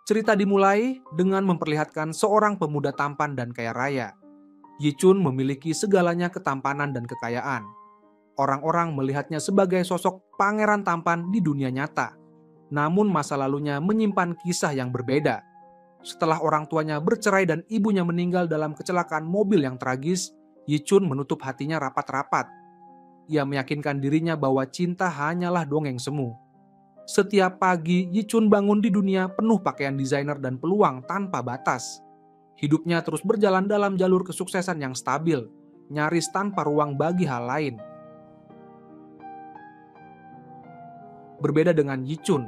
Cerita dimulai dengan memperlihatkan seorang pemuda tampan dan kaya raya. Yi Chun memiliki segalanya ketampanan dan kekayaan. Orang-orang melihatnya sebagai sosok pangeran tampan di dunia nyata. Namun masa lalunya menyimpan kisah yang berbeda. Setelah orang tuanya bercerai dan ibunya meninggal dalam kecelakaan mobil yang tragis, Yi Chun menutup hatinya rapat-rapat. Ia meyakinkan dirinya bahwa cinta hanyalah dongeng semu. Setiap pagi, Yi Chun bangun di dunia penuh pakaian desainer dan peluang tanpa batas. Hidupnya terus berjalan dalam jalur kesuksesan yang stabil, nyaris tanpa ruang bagi hal lain. Berbeda dengan Yi Chun,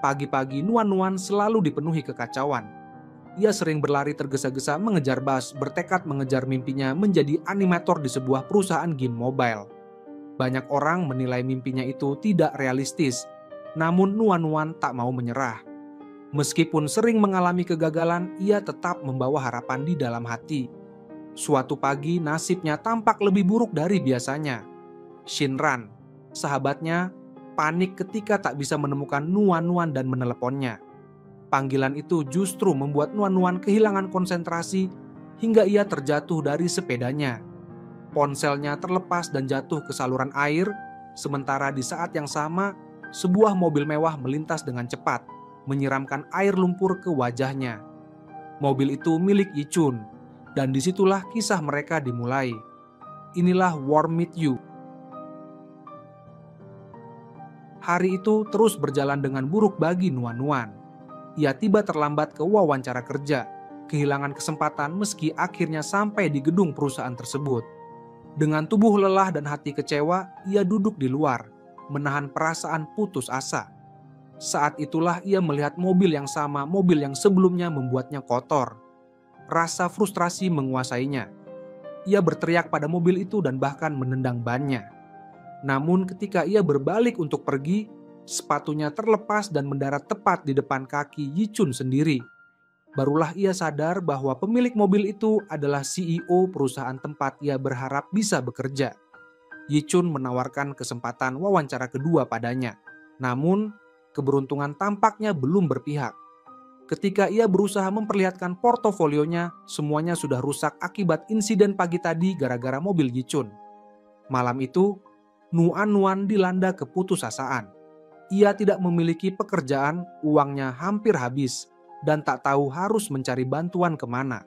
pagi-pagi Nuan-Nuan selalu dipenuhi kekacauan. Ia sering berlari tergesa-gesa mengejar Buzz, bertekad mengejar mimpinya menjadi animator di sebuah perusahaan game mobile. Banyak orang menilai mimpinya itu tidak realistis, namun Nuan-Nuan tak mau menyerah. Meskipun sering mengalami kegagalan, ia tetap membawa harapan di dalam hati. Suatu pagi nasibnya tampak lebih buruk dari biasanya. Shinran, sahabatnya, panik ketika tak bisa menemukan Nuan-Nuan dan meneleponnya. Panggilan itu justru membuat Nuan-Nuan kehilangan konsentrasi hingga ia terjatuh dari sepedanya. Ponselnya terlepas dan jatuh ke saluran air, sementara di saat yang sama, sebuah mobil mewah melintas dengan cepat, menyiramkan air lumpur ke wajahnya. Mobil itu milik Yi Chun, dan disitulah kisah mereka dimulai. Inilah War Meet You. Hari itu terus berjalan dengan buruk bagi Nuan-Nuan. Ia tiba terlambat ke wawancara kerja, kehilangan kesempatan meski akhirnya sampai di gedung perusahaan tersebut. Dengan tubuh lelah dan hati kecewa, ia duduk di luar, menahan perasaan putus asa. Saat itulah ia melihat mobil yang sama, mobil yang sebelumnya membuatnya kotor. Rasa frustrasi menguasainya. Ia berteriak pada mobil itu dan bahkan menendang bannya. Namun ketika ia berbalik untuk pergi, sepatunya terlepas dan mendarat tepat di depan kaki Yi Chun sendiri. Barulah ia sadar bahwa pemilik mobil itu adalah CEO perusahaan tempat ia berharap bisa bekerja. Yi Chun menawarkan kesempatan wawancara kedua padanya. Namun, keberuntungan tampaknya belum berpihak. Ketika ia berusaha memperlihatkan portofolionya, semuanya sudah rusak akibat insiden pagi tadi gara-gara mobil Yi Chun. Malam itu, Nuan-Nuan dilanda keputusasaan. Ia tidak memiliki pekerjaan, uangnya hampir habis, dan tak tahu harus mencari bantuan kemana.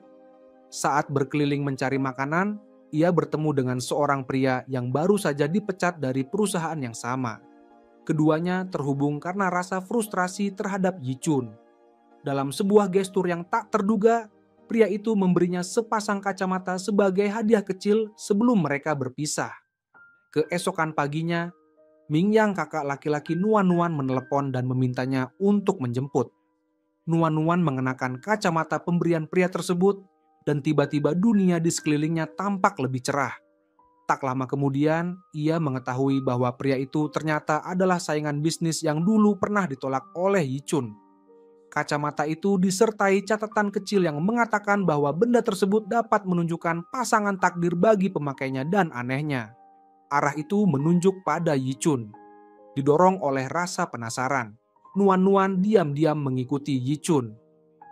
Saat berkeliling mencari makanan, ia bertemu dengan seorang pria yang baru saja dipecat dari perusahaan yang sama. Keduanya terhubung karena rasa frustrasi terhadap Yi Chun. Dalam sebuah gestur yang tak terduga, pria itu memberinya sepasang kacamata sebagai hadiah kecil sebelum mereka berpisah. Keesokan paginya, Mingyang kakak laki-laki Nuan-Nuan menelepon dan memintanya untuk menjemput. Nuan-Nuan mengenakan kacamata pemberian pria tersebut dan tiba-tiba dunia di sekelilingnya tampak lebih cerah. Tak lama kemudian, ia mengetahui bahwa pria itu ternyata adalah saingan bisnis yang dulu pernah ditolak oleh Yi Chun. Kacamata itu disertai catatan kecil yang mengatakan bahwa benda tersebut dapat menunjukkan pasangan takdir bagi pemakainya dan anehnya. Arah itu menunjuk pada Yi Chun. Didorong oleh rasa penasaran, Nuan-Nuan diam-diam mengikuti Yi Chun.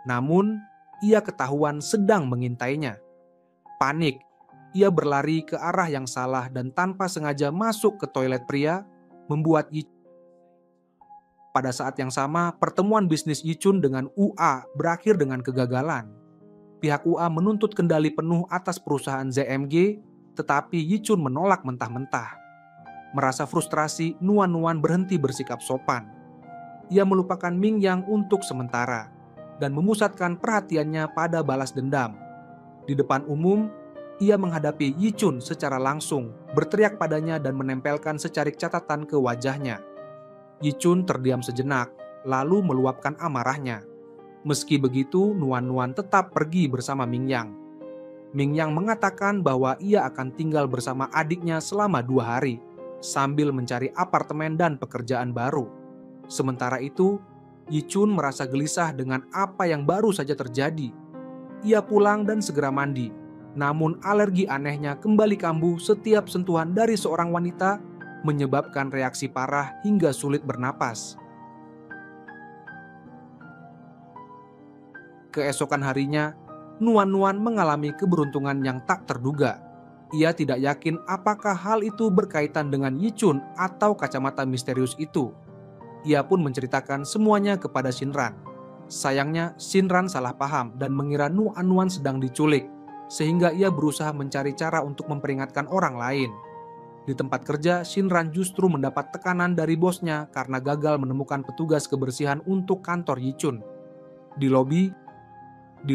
Namun, ia ketahuan sedang mengintainya. Panik, ia berlari ke arah yang salah dan tanpa sengaja masuk ke toilet pria, membuat Yi Chun. Pada saat yang sama, pertemuan bisnis Yi Chun dengan UA berakhir dengan kegagalan. Pihak UA menuntut kendali penuh atas perusahaan ZMG, tetapi Yi Chun menolak mentah-mentah. Merasa frustrasi, Nuan-Nuan berhenti bersikap sopan. Ia melupakan Mingyang untuk sementara dan memusatkan perhatiannya pada balas dendam. Di depan umum, ia menghadapi Yi Chun secara langsung, berteriak padanya dan menempelkan secarik catatan ke wajahnya. Yi Chun terdiam sejenak, lalu meluapkan amarahnya. Meski begitu, Nuan-Nuan tetap pergi bersama Mingyang. Mingyang mengatakan bahwa ia akan tinggal bersama adiknya selama 2 hari, sambil mencari apartemen dan pekerjaan baru. Sementara itu, Yi Chun merasa gelisah dengan apa yang baru saja terjadi. Ia pulang dan segera mandi, namun alergi anehnya kembali kambuh setiap sentuhan dari seorang wanita, menyebabkan reaksi parah hingga sulit bernapas. Keesokan harinya, Nuan-Nuan mengalami keberuntungan yang tak terduga. Ia tidak yakin apakah hal itu berkaitan dengan Yi-chun atau kacamata misterius itu. Ia pun menceritakan semuanya kepada Shinran. Sayangnya, Shinran salah paham dan mengira Nuan-Nuan sedang diculik, sehingga ia berusaha mencari cara untuk memperingatkan orang lain. Di tempat kerja, Shinran justru mendapat tekanan dari bosnya karena gagal menemukan petugas kebersihan untuk kantor Yi-chun. Di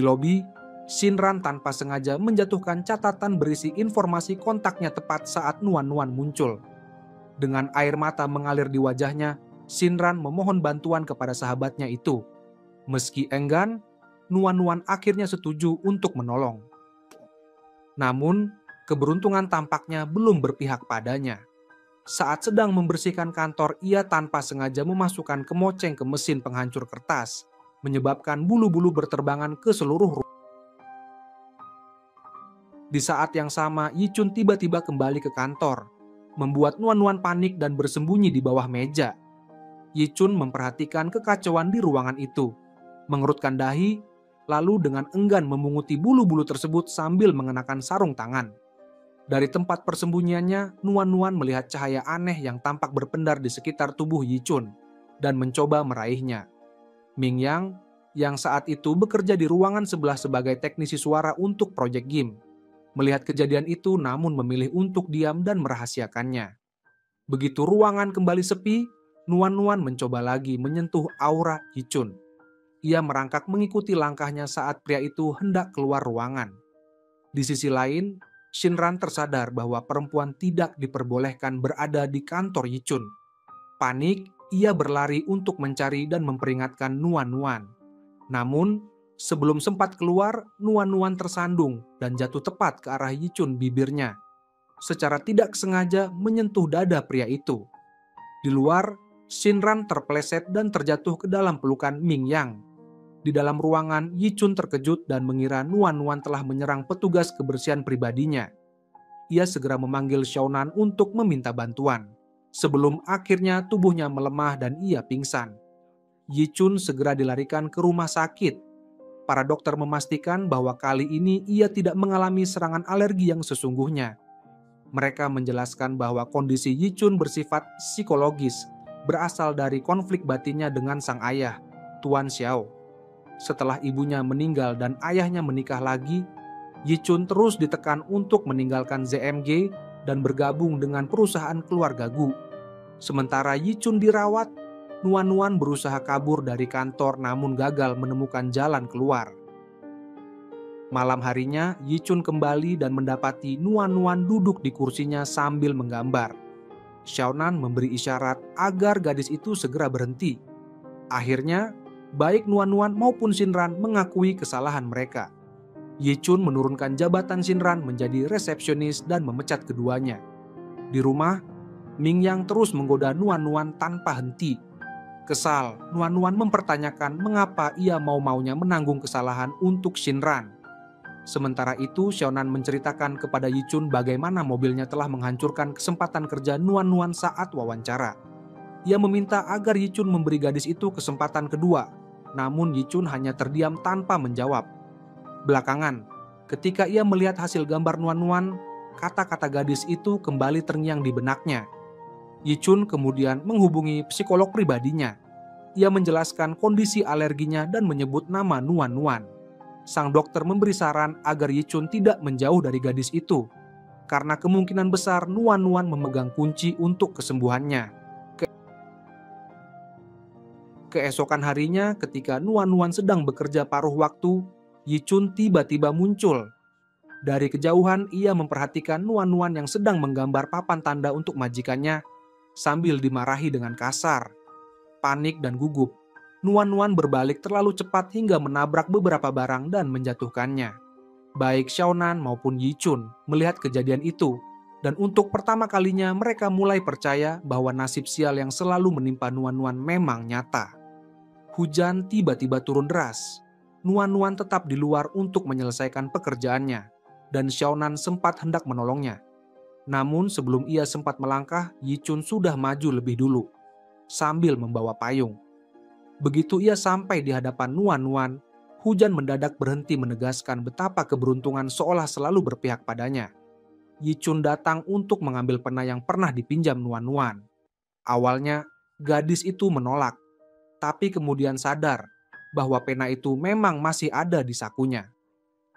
lobi, Shinran tanpa sengaja menjatuhkan catatan berisi informasi kontaknya tepat saat Nuan-Nuan muncul. Dengan air mata mengalir di wajahnya, Shinran memohon bantuan kepada sahabatnya itu. Meski enggan, Nuan-Nuan akhirnya setuju untuk menolong. Namun, keberuntungan tampaknya belum berpihak padanya. Saat sedang membersihkan kantor, ia tanpa sengaja memasukkan kemoceng ke mesin penghancur kertas, menyebabkan bulu-bulu berterbangan ke seluruh ruangan. Di saat yang sama, Yi-chun tiba-tiba kembali ke kantor, membuat Nuan-Nuan panik dan bersembunyi di bawah meja. Yi-chun memperhatikan kekacauan di ruangan itu, mengerutkan dahi, lalu dengan enggan memunguti bulu-bulu tersebut sambil mengenakan sarung tangan. Dari tempat persembunyiannya, Nuan-Nuan melihat cahaya aneh yang tampak berpendar di sekitar tubuh Yi-chun dan mencoba meraihnya. Ming-yang, yang saat itu bekerja di ruangan sebelah sebagai teknisi suara untuk proyek game, melihat kejadian itu namun memilih untuk diam dan merahasiakannya. Begitu ruangan kembali sepi, Nuan-Nuan mencoba lagi menyentuh aura Yi-chun. Ia merangkak mengikuti langkahnya saat pria itu hendak keluar ruangan. Di sisi lain, Shinran tersadar bahwa perempuan tidak diperbolehkan berada di kantor Yi-chun. Panik, ia berlari untuk mencari dan memperingatkan Nuan-Nuan. Namun, sebelum sempat keluar, Nuan-Nuan tersandung dan jatuh tepat ke arah Yi-chun bibirnya. Secara tidak sengaja menyentuh dada pria itu. Di luar, Shinran terpeleset dan terjatuh ke dalam pelukan Ming-yang. Di dalam ruangan, Yi-chun terkejut dan mengira Nuan-Nuan telah menyerang petugas kebersihan pribadinya. Ia segera memanggil Xiaonan untuk meminta bantuan. Sebelum akhirnya tubuhnya melemah dan ia pingsan. Yi-chun segera dilarikan ke rumah sakit. Para dokter memastikan bahwa kali ini ia tidak mengalami serangan alergi yang sesungguhnya. Mereka menjelaskan bahwa kondisi Yi-chun bersifat psikologis, berasal dari konflik batinnya dengan sang ayah, Tuan Xiao. Setelah ibunya meninggal dan ayahnya menikah lagi, Yi-chun terus ditekan untuk meninggalkan ZMG dan bergabung dengan perusahaan keluarga Gu. Sementara Yi-chun dirawat, Nuan-Nuan berusaha kabur dari kantor namun gagal menemukan jalan keluar. Malam harinya, Yi-chun kembali dan mendapati Nuan-Nuan duduk di kursinya sambil menggambar. Xiaonan memberi isyarat agar gadis itu segera berhenti. Akhirnya, baik Nuan-Nuan maupun Shinran mengakui kesalahan mereka. Yi-chun menurunkan jabatan Shinran menjadi resepsionis dan memecat keduanya. Di rumah, Ming-yang terus menggoda Nuan-Nuan tanpa henti. Kesal, Nuan-Nuan mempertanyakan mengapa ia mau-maunya menanggung kesalahan untuk Shinran. Sementara itu, Xiaonan menceritakan kepada Yi-chun bagaimana mobilnya telah menghancurkan kesempatan kerja Nuan-Nuan saat wawancara. Ia meminta agar Yi-chun memberi gadis itu kesempatan kedua, namun Yi-chun hanya terdiam tanpa menjawab. Belakangan, ketika ia melihat hasil gambar Nuan-Nuan, kata-kata gadis itu kembali terngiang di benaknya. Yi-chun kemudian menghubungi psikolog pribadinya. Ia menjelaskan kondisi alerginya dan menyebut nama Nuan-Nuan. Sang dokter memberi saran agar Yi-chun tidak menjauh dari gadis itu, karena kemungkinan besar Nuan-Nuan memegang kunci untuk kesembuhannya. Keesokan harinya, ketika Nuan-Nuan sedang bekerja paruh waktu, Yi-chun tiba-tiba muncul. Dari kejauhan, ia memperhatikan Nuan-Nuan yang sedang menggambar papan tanda untuk majikannya, sambil dimarahi dengan kasar. Panik dan gugup, Nuan-Nuan berbalik terlalu cepat hingga menabrak beberapa barang dan menjatuhkannya. Baik Xiaonan maupun Yi-chun melihat kejadian itu, dan untuk pertama kalinya mereka mulai percaya bahwa nasib sial yang selalu menimpa Nuan-Nuan memang nyata. Hujan tiba-tiba turun deras. Nuan-Nuan tetap di luar untuk menyelesaikan pekerjaannya, dan Xiaonan sempat hendak menolongnya. Namun sebelum ia sempat melangkah, Yi-chun sudah maju lebih dulu, sambil membawa payung. Begitu ia sampai di hadapan Nuan-Nuan, hujan mendadak berhenti menegaskan betapa keberuntungan seolah selalu berpihak padanya. Yichun datang untuk mengambil pena yang pernah dipinjam Nuan-Nuan. Awalnya, gadis itu menolak, tapi kemudian sadar bahwa pena itu memang masih ada di sakunya.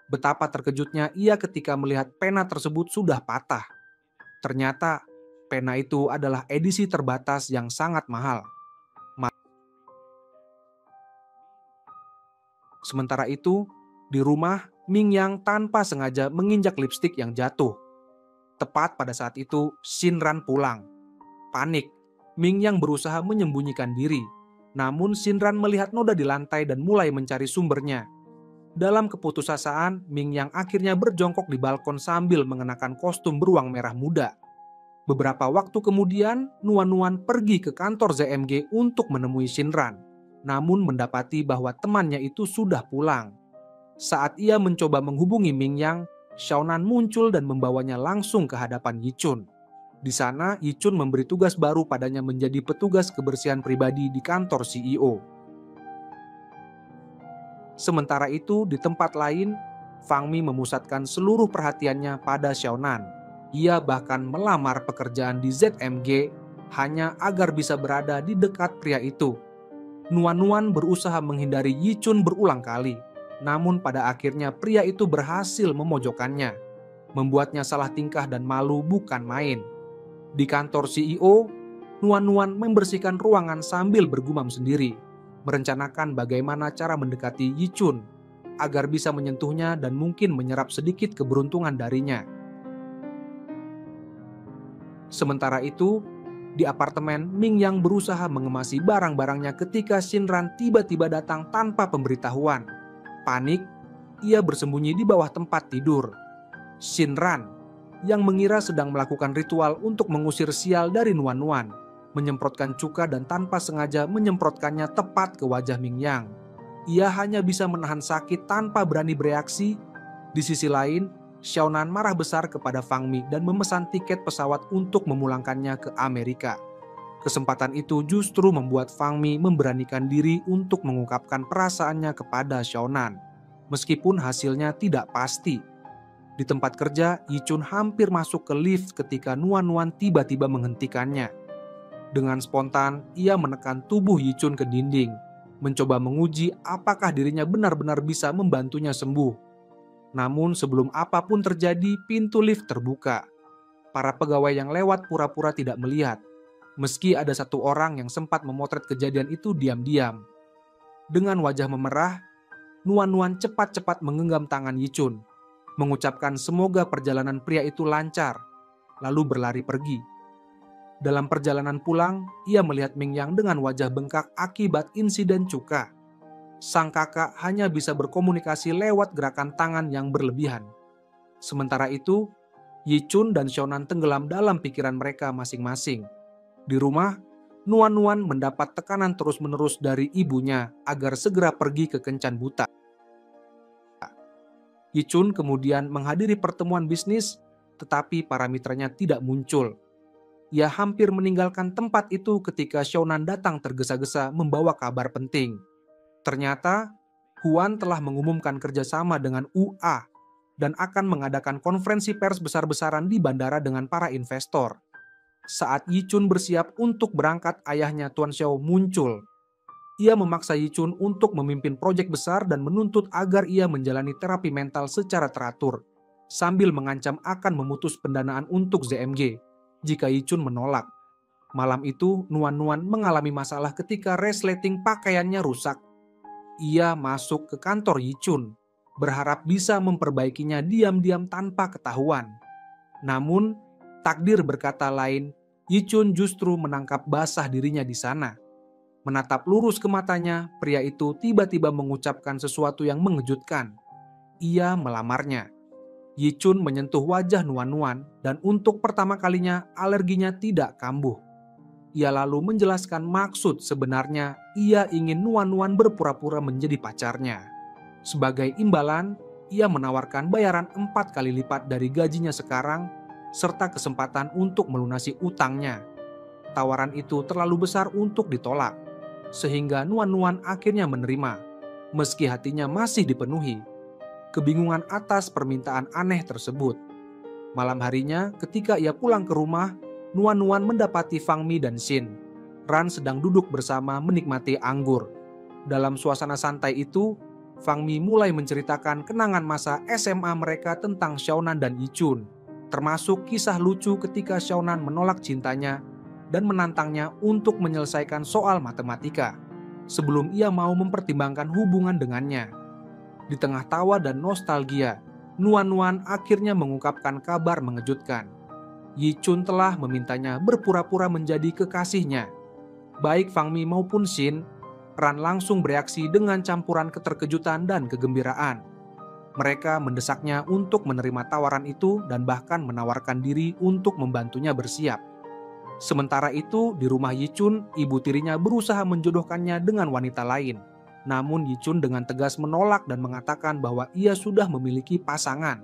Betapa terkejutnya ia ketika melihat pena tersebut sudah patah. Ternyata, pena itu adalah edisi terbatas yang sangat mahal. Sementara itu, di rumah, Ming Yang tanpa sengaja menginjak lipstik yang jatuh. Tepat pada saat itu, Shinran pulang. Panik, Ming Yang berusaha menyembunyikan diri. Namun Shinran melihat noda di lantai dan mulai mencari sumbernya. Dalam keputusasaan, Ming Yang akhirnya berjongkok di balkon sambil mengenakan kostum beruang merah muda. Beberapa waktu kemudian, Nuan-Nuan pergi ke kantor ZMG untuk menemui Shinran. Namun mendapati bahwa temannya itu sudah pulang. Saat ia mencoba menghubungi Ming Yang, Xiaonan muncul dan membawanya langsung ke hadapan Yichun. Di sana, Yichun memberi tugas baru padanya menjadi petugas kebersihan pribadi di kantor CEO. Sementara itu, di tempat lain, Fang Mi memusatkan seluruh perhatiannya pada Xiaonan. Ia bahkan melamar pekerjaan di ZMG hanya agar bisa berada di dekat pria itu. Nuan-Nuan berusaha menghindari Yichun berulang kali, namun pada akhirnya pria itu berhasil memojokkannya, membuatnya salah tingkah dan malu bukan main. Di kantor CEO, Nuan-Nuan membersihkan ruangan sambil bergumam sendiri, merencanakan bagaimana cara mendekati Yichun agar bisa menyentuhnya dan mungkin menyerap sedikit keberuntungan darinya. Sementara itu, di apartemen, Ming Yang berusaha mengemasi barang-barangnya ketika Shinran tiba-tiba datang tanpa pemberitahuan. Panik, ia bersembunyi di bawah tempat tidur. Shinran, yang mengira sedang melakukan ritual untuk mengusir sial dari Nuan-Nuan, menyemprotkan cuka dan tanpa sengaja menyemprotkannya tepat ke wajah Ming Yang. Ia hanya bisa menahan sakit tanpa berani bereaksi. Di sisi lain, Xiaonan marah besar kepada Fang Mi dan memesan tiket pesawat untuk memulangkannya ke Amerika. Kesempatan itu justru membuat Fang Mi memberanikan diri untuk mengungkapkan perasaannya kepada Xiaonan, meskipun hasilnya tidak pasti. Di tempat kerja, Yichun hampir masuk ke lift ketika Nuan-Nuan tiba-tiba menghentikannya. Dengan spontan, ia menekan tubuh Yichun ke dinding, mencoba menguji apakah dirinya benar-benar bisa membantunya sembuh. Namun sebelum apapun terjadi, pintu lift terbuka. Para pegawai yang lewat pura-pura tidak melihat, meski ada satu orang yang sempat memotret kejadian itu diam-diam. Dengan wajah memerah, Nuan-Nuan cepat-cepat menggenggam tangan Yichun, mengucapkan semoga perjalanan pria itu lancar, lalu berlari pergi. Dalam perjalanan pulang, ia melihat Ming Yang dengan wajah bengkak akibat insiden cuka. Sang kakak hanya bisa berkomunikasi lewat gerakan tangan yang berlebihan. Sementara itu, Yichun dan Xiaonan tenggelam dalam pikiran mereka masing-masing. Di rumah, Nuan-Nuan mendapat tekanan terus-menerus dari ibunya agar segera pergi ke kencan buta. Yichun kemudian menghadiri pertemuan bisnis, tetapi para mitranya tidak muncul. Ia hampir meninggalkan tempat itu ketika Xiaonan datang tergesa-gesa membawa kabar penting. Ternyata, Huan telah mengumumkan kerjasama dengan UA dan akan mengadakan konferensi pers besar-besaran di bandara dengan para investor. Saat Yichun bersiap untuk berangkat, ayahnya Tuan Xiao muncul. Ia memaksa Yichun untuk memimpin proyek besar dan menuntut agar ia menjalani terapi mental secara teratur, sambil mengancam akan memutus pendanaan untuk ZMG jika Yichun menolak. Malam itu, Nuan-Nuan mengalami masalah ketika resleting pakaiannya rusak. Ia masuk ke kantor Yichun, berharap bisa memperbaikinya diam-diam tanpa ketahuan. Namun, takdir berkata lain, Yichun justru menangkap basah dirinya di sana. Menatap lurus ke matanya, pria itu tiba-tiba mengucapkan sesuatu yang mengejutkan. Ia melamarnya. Yichun menyentuh wajah Nuan-Nuan dan untuk pertama kalinya alerginya tidak kambuh. Ia lalu menjelaskan maksud sebenarnya ia ingin Nuan-Nuan berpura-pura menjadi pacarnya. Sebagai imbalan, ia menawarkan bayaran 4 kali lipat dari gajinya sekarang, serta kesempatan untuk melunasi utangnya. Tawaran itu terlalu besar untuk ditolak, sehingga Nuan-Nuan akhirnya menerima. meski hatinya masih dipenuhi kebingungan atas permintaan aneh tersebut. Malam harinya, ketika ia pulang ke rumah, Nuan mendapati Fang Mi dan Xin Ran sedang duduk bersama menikmati anggur. Dalam suasana santai itu, Fang Mi mulai menceritakan kenangan masa SMA mereka tentang Xiaonan dan Yichun, termasuk kisah lucu ketika Xiaonan menolak cintanya dan menantangnya untuk menyelesaikan soal matematika sebelum ia mau mempertimbangkan hubungan dengannya. Di tengah tawa dan nostalgia, Nuan akhirnya mengungkapkan kabar mengejutkan. Yichun telah memintanya berpura-pura menjadi kekasihnya. Baik Fang Mi maupun Xin Ran langsung bereaksi dengan campuran keterkejutan dan kegembiraan. Mereka mendesaknya untuk menerima tawaran itu dan bahkan menawarkan diri untuk membantunya bersiap. Sementara itu, di rumah Yichun, ibu tirinya berusaha menjodohkannya dengan wanita lain. Namun Yichun dengan tegas menolak dan mengatakan bahwa ia sudah memiliki pasangan.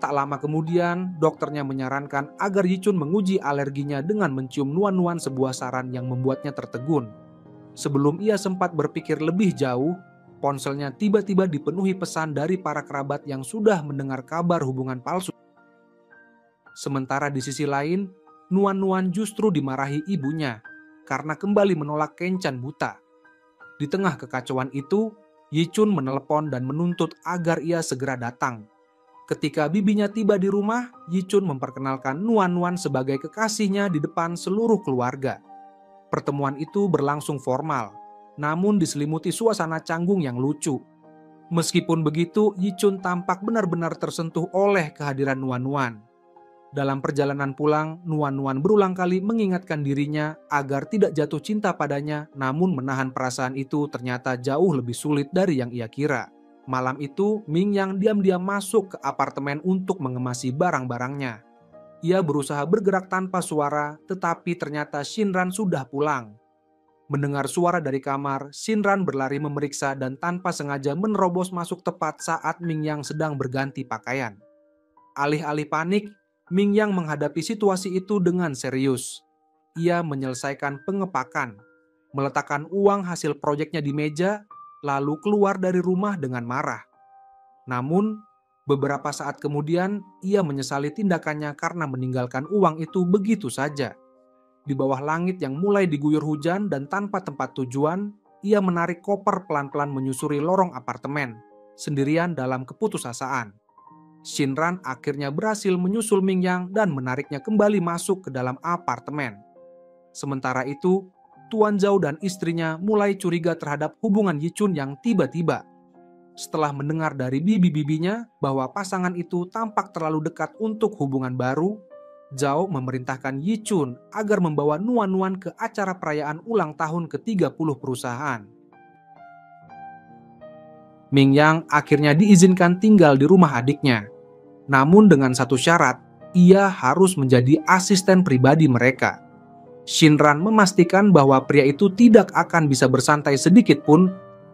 Tak lama kemudian, dokternya menyarankan agar Yichun menguji alerginya dengan mencium Nuan sebuah saran yang membuatnya tertegun. Sebelum ia sempat berpikir lebih jauh, ponselnya tiba-tiba dipenuhi pesan dari para kerabat yang sudah mendengar kabar hubungan palsu. Sementara di sisi lain, Nuan justru dimarahi ibunya karena kembali menolak kencan buta. Di tengah kekacauan itu, Yichun menelepon dan menuntut agar ia segera datang. Ketika bibinya tiba di rumah, Yichun memperkenalkan Nuan sebagai kekasihnya di depan seluruh keluarga. Pertemuan itu berlangsung formal, namun diselimuti suasana canggung yang lucu. Meskipun begitu, Yichun tampak benar-benar tersentuh oleh kehadiran Nuan. Dalam perjalanan pulang, Nuan berulang kali mengingatkan dirinya agar tidak jatuh cinta padanya, namun menahan perasaan itu ternyata jauh lebih sulit dari yang ia kira. Malam itu, Mingyang diam-diam masuk ke apartemen untuk mengemasi barang-barangnya. Ia berusaha bergerak tanpa suara, tetapi ternyata Shinran sudah pulang. Mendengar suara dari kamar, Shinran berlari memeriksa dan tanpa sengaja menerobos masuk tepat saat Mingyang sedang berganti pakaian. Alih-alih panik, Mingyang menghadapi situasi itu dengan serius. Ia menyelesaikan pengepakan, meletakkan uang hasil proyeknya di meja, lalu keluar dari rumah dengan marah. Namun, beberapa saat kemudian, ia menyesali tindakannya karena meninggalkan uang itu begitu saja. Di bawah langit yang mulai diguyur hujan dan tanpa tempat tujuan, ia menarik koper pelan-pelan menyusuri lorong apartemen, sendirian dalam keputusasaan. Shinran akhirnya berhasil menyusul Mingyang dan menariknya kembali masuk ke dalam apartemen. Sementara itu, Tuan Zhao dan istrinya mulai curiga terhadap hubungan Yichun yang tiba-tiba. Setelah mendengar dari bibi-bibinya bahwa pasangan itu tampak terlalu dekat untuk hubungan baru, Zhao memerintahkan Yichun agar membawa Nuan ke acara perayaan ulang tahun ke-30 perusahaan. Mingyang akhirnya diizinkan tinggal di rumah adiknya. Namun dengan satu syarat, ia harus menjadi asisten pribadi mereka. Shinran memastikan bahwa pria itu tidak akan bisa bersantai sedikit pun,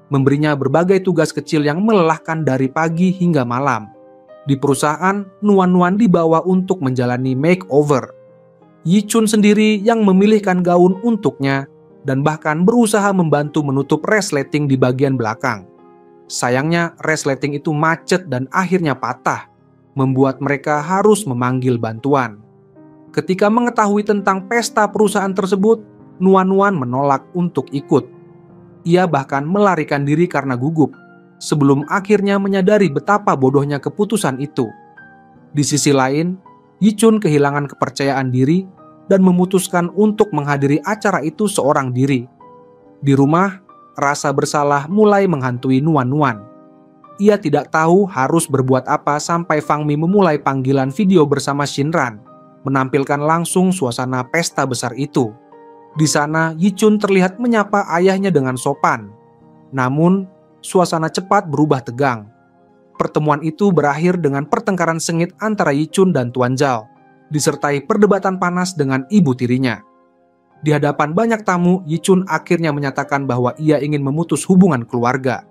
memberinya berbagai tugas kecil yang melelahkan dari pagi hingga malam. Di perusahaan, Nuan dibawa untuk menjalani makeover. Yichun sendiri yang memilihkan gaun untuknya dan bahkan berusaha membantu menutup resleting di bagian belakang. Sayangnya, resleting itu macet dan akhirnya patah, membuat mereka harus memanggil bantuan. Ketika mengetahui tentang pesta perusahaan tersebut, Nuan menolak untuk ikut. Ia bahkan melarikan diri karena gugup, sebelum akhirnya menyadari betapa bodohnya keputusan itu. Di sisi lain, Yichun kehilangan kepercayaan diri dan memutuskan untuk menghadiri acara itu seorang diri. Di rumah, rasa bersalah mulai menghantui Nuan. Ia tidak tahu harus berbuat apa sampai Fang Mi memulai panggilan video bersama Shinran, menampilkan langsung suasana pesta besar itu. Di sana, Yichun terlihat menyapa ayahnya dengan sopan. Namun, suasana cepat berubah tegang. Pertemuan itu berakhir dengan pertengkaran sengit antara Yichun dan Tuan Zhao, disertai perdebatan panas dengan ibu tirinya. Di hadapan banyak tamu, Yichun akhirnya menyatakan bahwa ia ingin memutus hubungan keluarga.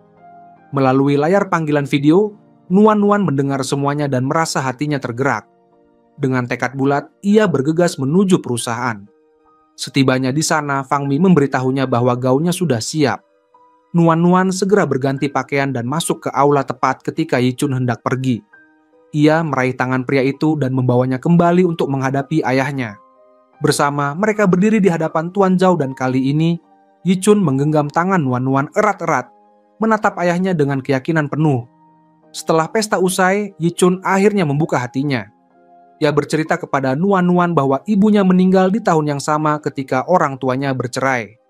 Melalui layar panggilan video, Nuan mendengar semuanya dan merasa hatinya tergerak. Dengan tekad bulat, ia bergegas menuju perusahaan. Setibanya di sana, Fang Mi memberitahunya bahwa gaunnya sudah siap. Nuan-Nuan segera berganti pakaian dan masuk ke aula tepat ketika Yichun hendak pergi. Ia meraih tangan pria itu dan membawanya kembali untuk menghadapi ayahnya. Bersama mereka berdiri di hadapan Tuan Zhao dan kali ini Yichun menggenggam tangan Nuan-Nuan erat-erat, menatap ayahnya dengan keyakinan penuh. Setelah pesta usai, Yichun akhirnya membuka hatinya. Ia bercerita kepada Nuan-Nuan bahwa ibunya meninggal di tahun yang sama ketika orang tuanya bercerai.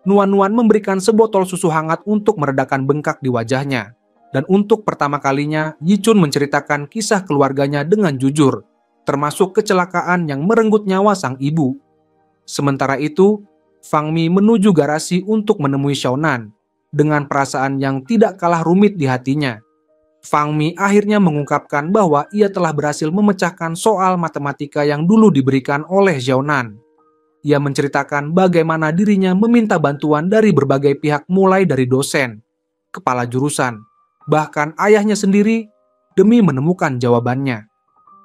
Nuan-Nuan memberikan sebotol susu hangat untuk meredakan bengkak di wajahnya. Dan untuk pertama kalinya, Yichun menceritakan kisah keluarganya dengan jujur, termasuk kecelakaan yang merenggut nyawa sang ibu. Sementara itu, Fang Mi menuju garasi untuk menemui Xiaonan dengan perasaan yang tidak kalah rumit di hatinya. Fang Mi akhirnya mengungkapkan bahwa ia telah berhasil memecahkan soal matematika yang dulu diberikan oleh Xiaonan. Ia menceritakan bagaimana dirinya meminta bantuan dari berbagai pihak mulai dari dosen, kepala jurusan, bahkan ayahnya sendiri demi menemukan jawabannya.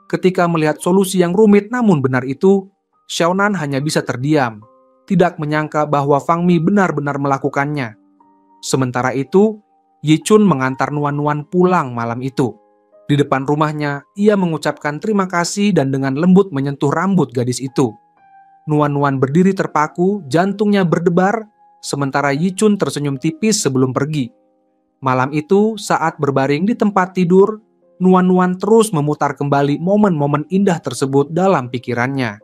Ketika melihat solusi yang rumit namun benar itu, Xiaonan hanya bisa terdiam, tidak menyangka bahwa Fang Mi benar-benar melakukannya. Sementara itu, Yichun mengantar Nuan-Nuan pulang malam itu. Di depan rumahnya, ia mengucapkan terima kasih dan dengan lembut menyentuh rambut gadis itu. Nuan-Nuan berdiri terpaku, jantungnya berdebar, sementara Yichun tersenyum tipis sebelum pergi. Malam itu, saat berbaring di tempat tidur, Nuan-Nuan terus memutar kembali momen-momen indah tersebut dalam pikirannya.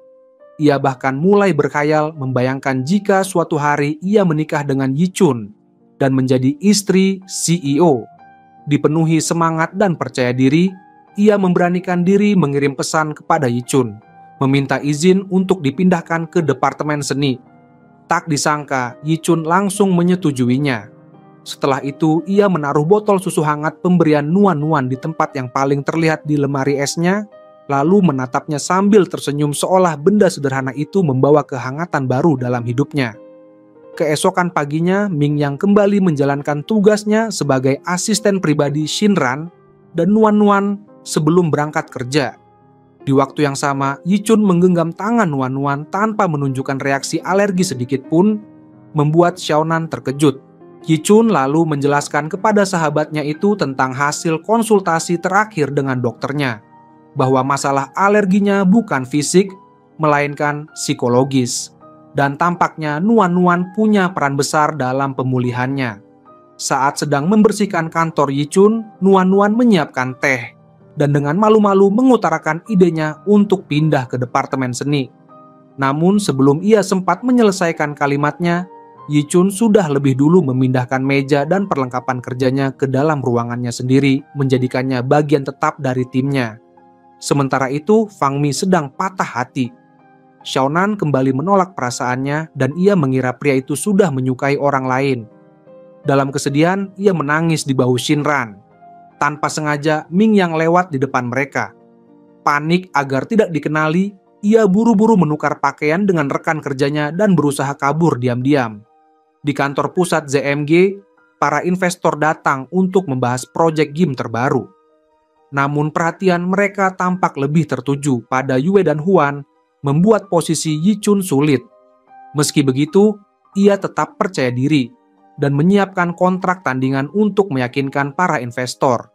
Ia bahkan mulai berkhayal membayangkan jika suatu hari ia menikah dengan Yichun dan menjadi istri CEO. Dipenuhi semangat dan percaya diri, ia memberanikan diri mengirim pesan kepada Yichun, meminta izin untuk dipindahkan ke departemen seni. Tak disangka, Yichun langsung menyetujuinya. Setelah itu, ia menaruh botol susu hangat pemberian Nuan-Nuan di tempat yang paling terlihat di lemari esnya, lalu menatapnya sambil tersenyum seolah benda sederhana itu membawa kehangatan baru dalam hidupnya. Keesokan paginya, Ming Yang kembali menjalankan tugasnya sebagai asisten pribadi Shinran dan Nuan-Nuan sebelum berangkat kerja. Di waktu yang sama, Yichun menggenggam tangan Nuan-Nuan tanpa menunjukkan reaksi alergi sedikit pun, membuat Xiaonan terkejut. Yichun lalu menjelaskan kepada sahabatnya itu tentang hasil konsultasi terakhir dengan dokternya, bahwa masalah alerginya bukan fisik, melainkan psikologis. Dan tampaknya Nuan-Nuan punya peran besar dalam pemulihannya. Saat sedang membersihkan kantor Yichun, Nuan-Nuan menyiapkan teh dan dengan malu-malu mengutarakan idenya untuk pindah ke departemen seni. Namun sebelum ia sempat menyelesaikan kalimatnya, Yichun sudah lebih dulu memindahkan meja dan perlengkapan kerjanya ke dalam ruangannya sendiri, menjadikannya bagian tetap dari timnya. Sementara itu, Fang Mi sedang patah hati. Xiaonan kembali menolak perasaannya dan ia mengira pria itu sudah menyukai orang lain. Dalam kesedihan, ia menangis di bahu Shinran. Tanpa sengaja, Ming Yang lewat di depan mereka. Panik agar tidak dikenali, ia buru-buru menukar pakaian dengan rekan kerjanya dan berusaha kabur diam-diam. Di kantor pusat ZMG, para investor datang untuk membahas proyek game terbaru. Namun perhatian mereka tampak lebih tertuju pada Yue dan Huan, membuat posisi Yichun sulit. Meski begitu, ia tetap percaya diri dan menyiapkan kontrak tandingan untuk meyakinkan para investor.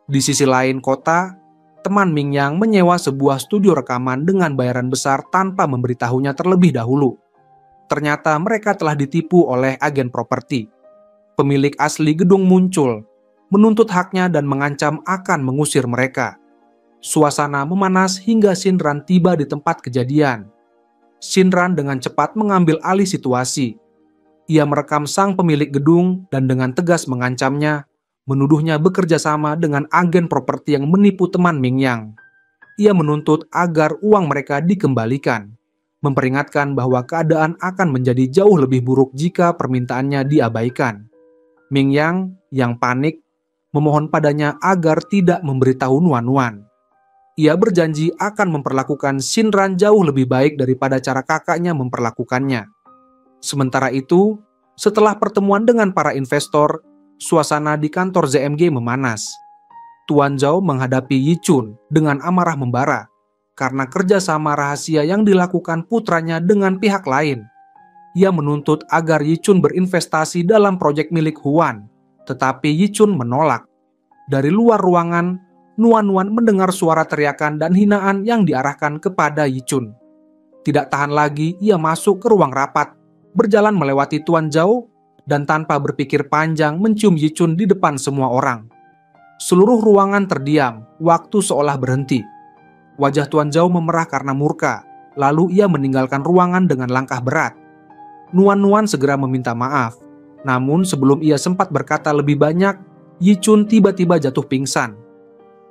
Di sisi lain kota, teman Ming Yang menyewa sebuah studio rekaman dengan bayaran besar tanpa memberitahunya terlebih dahulu. Ternyata mereka telah ditipu oleh agen properti. Pemilik asli gedung muncul, menuntut haknya dan mengancam akan mengusir mereka. Suasana memanas hingga Shinran tiba di tempat kejadian. Shinran dengan cepat mengambil alih situasi. Ia merekam sang pemilik gedung dan dengan tegas mengancamnya, menuduhnya bekerja sama dengan agen properti yang menipu teman Ming Yang. Ia menuntut agar uang mereka dikembalikan, memperingatkan bahwa keadaan akan menjadi jauh lebih buruk jika permintaannya diabaikan. Ming Yang yang panik memohon padanya agar tidak memberitahu Nuan-Nuan. Ia berjanji akan memperlakukan Shinran jauh lebih baik daripada cara kakaknya memperlakukannya. Sementara itu, setelah pertemuan dengan para investor, suasana di kantor ZMG memanas. Tuan Zhao menghadapi Yichun dengan amarah membara karena kerjasama rahasia yang dilakukan putranya dengan pihak lain. Ia menuntut agar Yi Chun berinvestasi dalam proyek milik Huan, tetapi Yi Chun menolak. Dari luar ruangan, Nuan mendengar suara teriakan dan hinaan yang diarahkan kepada Yi Chun. Tidak tahan lagi, ia masuk ke ruang rapat, berjalan melewati Tuan Zhao, dan tanpa berpikir panjang mencium Yi Chun di depan semua orang. Seluruh ruangan terdiam, waktu seolah berhenti. Wajah Tuan Zhao memerah karena murka, lalu ia meninggalkan ruangan dengan langkah berat. Nuan segera meminta maaf, namun sebelum ia sempat berkata lebih banyak, Yi Chun tiba-tiba jatuh pingsan.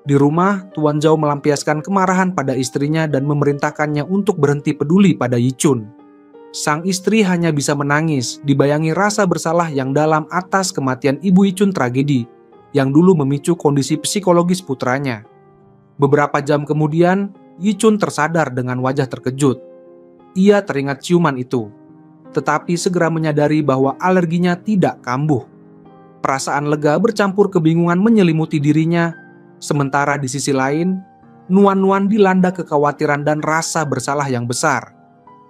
Di rumah, Tuan Zhao melampiaskan kemarahan pada istrinya dan memerintahkannya untuk berhenti peduli pada Yi Chun. Sang istri hanya bisa menangis, dibayangi rasa bersalah yang dalam atas kematian ibu Yi Chun tragedi, yang dulu memicu kondisi psikologis putranya. Beberapa jam kemudian, Yi Chun tersadar dengan wajah terkejut. Ia teringat ciuman itu, tetapi segera menyadari bahwa alerginya tidak kambuh. Perasaan lega bercampur kebingungan menyelimuti dirinya. Sementara di sisi lain, Nuan dilanda kekhawatiran dan rasa bersalah yang besar.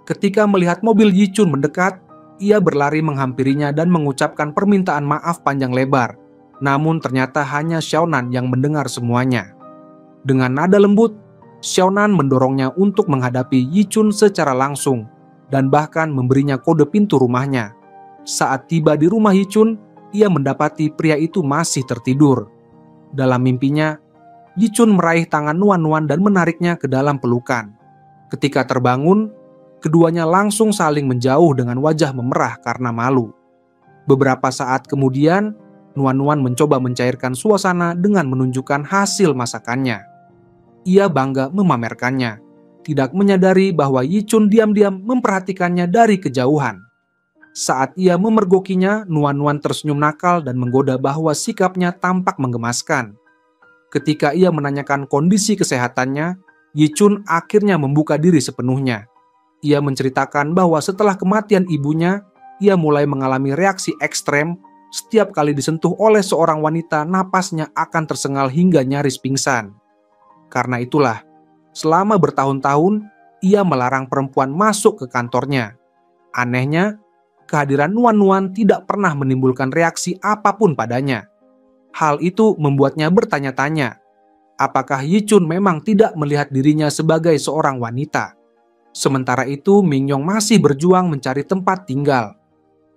Ketika melihat mobil Yi Chun mendekat, ia berlari menghampirinya dan mengucapkan permintaan maaf panjang lebar. Namun ternyata hanya Xiaonan yang mendengar semuanya. Dengan nada lembut, Xiaonan mendorongnya untuk menghadapi Yi Chun secara langsung dan bahkan memberinya kode pintu rumahnya. Saat tiba di rumah Yi Chun, ia mendapati pria itu masih tertidur. Dalam mimpinya, Yi Chun meraih tangan Nuan dan menariknya ke dalam pelukan. Ketika terbangun, keduanya langsung saling menjauh dengan wajah memerah karena malu. Beberapa saat kemudian, Nuan mencoba mencairkan suasana dengan menunjukkan hasil masakannya. Ia bangga memamerkannya, tidak menyadari bahwa Yi Chun diam-diam memperhatikannya dari kejauhan. Saat ia memergokinya, Nuan tersenyum nakal dan menggoda bahwa sikapnya tampak menggemaskan. Ketika ia menanyakan kondisi kesehatannya, Yi Chun akhirnya membuka diri sepenuhnya. Ia menceritakan bahwa setelah kematian ibunya, ia mulai mengalami reaksi ekstrem. Setiap kali disentuh oleh seorang wanita, napasnya akan tersengal hingga nyaris pingsan. Karena itulah, selama bertahun-tahun, ia melarang perempuan masuk ke kantornya. Anehnya, kehadiran Nuan tidak pernah menimbulkan reaksi apapun padanya. Hal itu membuatnya bertanya-tanya, apakah Yi Chun memang tidak melihat dirinya sebagai seorang wanita? Sementara itu, Mingyong masih berjuang mencari tempat tinggal.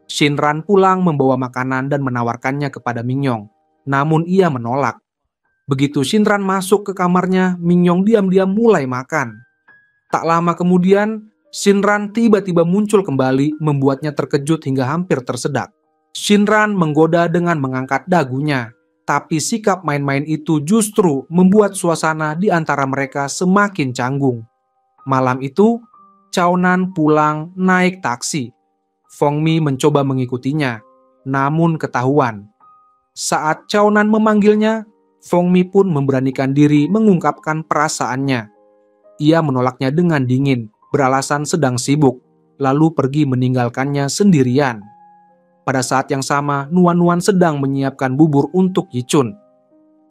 Shinran pulang membawa makanan dan menawarkannya kepada Mingyong, namun ia menolak. Begitu Shinran masuk ke kamarnya, Mingyong diam-diam mulai makan. Tak lama kemudian, Shinran tiba-tiba muncul kembali, membuatnya terkejut hingga hampir tersedak. Shinran menggoda dengan mengangkat dagunya, tapi sikap main-main itu justru membuat suasana di antara mereka semakin canggung. Malam itu, Chaonan pulang naik taksi. Fengmi mencoba mengikutinya, namun ketahuan. Saat Chaonan memanggilnya, Fengmi pun memberanikan diri mengungkapkan perasaannya. Ia menolaknya dengan dingin, beralasan sedang sibuk, lalu pergi meninggalkannya sendirian. Pada saat yang sama, Nuan sedang menyiapkan bubur untuk Yi Chun.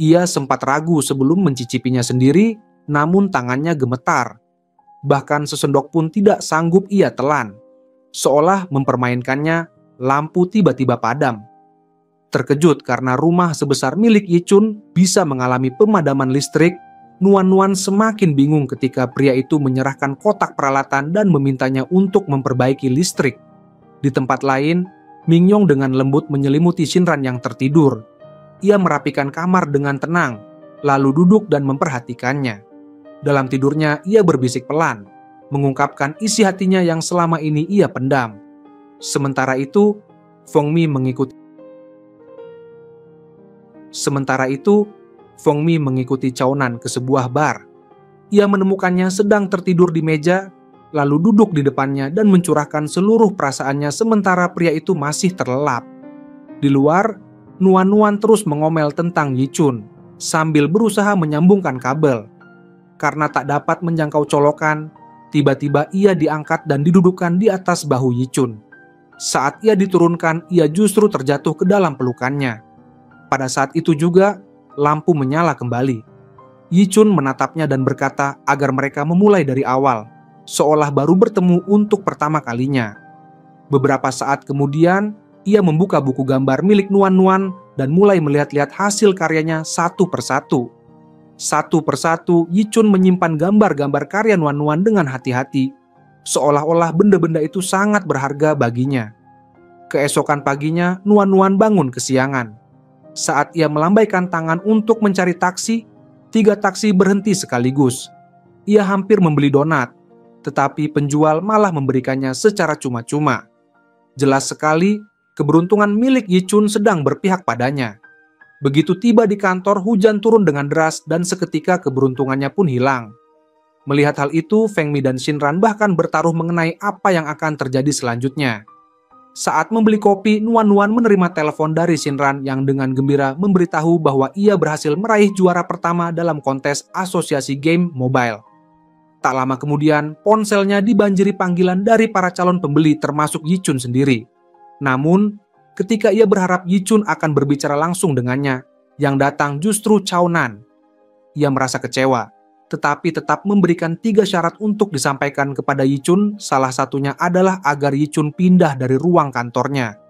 Ia sempat ragu sebelum mencicipinya sendiri, namun tangannya gemetar. Bahkan sesendok pun tidak sanggup ia telan. Seolah mempermainkannya, lampu tiba-tiba padam. Terkejut karena rumah sebesar milik Yi Chun bisa mengalami pemadaman listrik, Nuan semakin bingung ketika pria itu menyerahkan kotak peralatan dan memintanya untuk memperbaiki listrik. Di tempat lain, Mingyong dengan lembut menyelimuti Shinran yang tertidur. Ia merapikan kamar dengan tenang, lalu duduk dan memperhatikannya. Dalam tidurnya, ia berbisik pelan, mengungkapkan isi hatinya yang selama ini ia pendam. Sementara itu, Fengmi mengikuti Chaonan ke sebuah bar. Ia menemukannya sedang tertidur di meja, lalu duduk di depannya dan mencurahkan seluruh perasaannya sementara pria itu masih terlelap. Di luar, Nuan terus mengomel tentang Yi Chun sambil berusaha menyambungkan kabel. Karena tak dapat menjangkau colokan, tiba-tiba ia diangkat dan didudukkan di atas bahu Yi Chun. Saat ia diturunkan, ia justru terjatuh ke dalam pelukannya. Pada saat itu juga, lampu menyala kembali. Yi Chun menatapnya dan berkata agar mereka memulai dari awal, seolah baru bertemu untuk pertama kalinya. Beberapa saat kemudian, ia membuka buku gambar milik Nuan Nuan dan mulai melihat-lihat hasil karyanya satu persatu. Satu persatu, Yi Chun menyimpan gambar-gambar karya Nuan Nuan dengan hati-hati, seolah-olah benda-benda itu sangat berharga baginya. Keesokan paginya, Nuan Nuan bangun kesiangan. Saat ia melambaikan tangan untuk mencari taksi, 3 taksi berhenti sekaligus. Ia hampir membeli donat, tetapi penjual malah memberikannya secara cuma-cuma. Jelas sekali, keberuntungan milik Yi Chun sedang berpihak padanya. Begitu tiba di kantor, hujan turun dengan deras dan seketika keberuntungannya pun hilang. Melihat hal itu, Feng Mi dan Shinran bahkan bertaruh mengenai apa yang akan terjadi selanjutnya. Saat membeli kopi, Nuan Nuan menerima telepon dari Shinran yang dengan gembira memberitahu bahwa ia berhasil meraih juara pertama dalam kontes asosiasi game mobile. Tak lama kemudian, ponselnya dibanjiri panggilan dari para calon pembeli termasuk Yi Chun sendiri. Namun, ketika ia berharap Yi Chun akan berbicara langsung dengannya, yang datang justru Cao Nan. Ia merasa kecewa, tetapi tetap memberikan 3 syarat untuk disampaikan kepada Yi Chun, salah satunya adalah agar Yi Chun pindah dari ruang kantornya.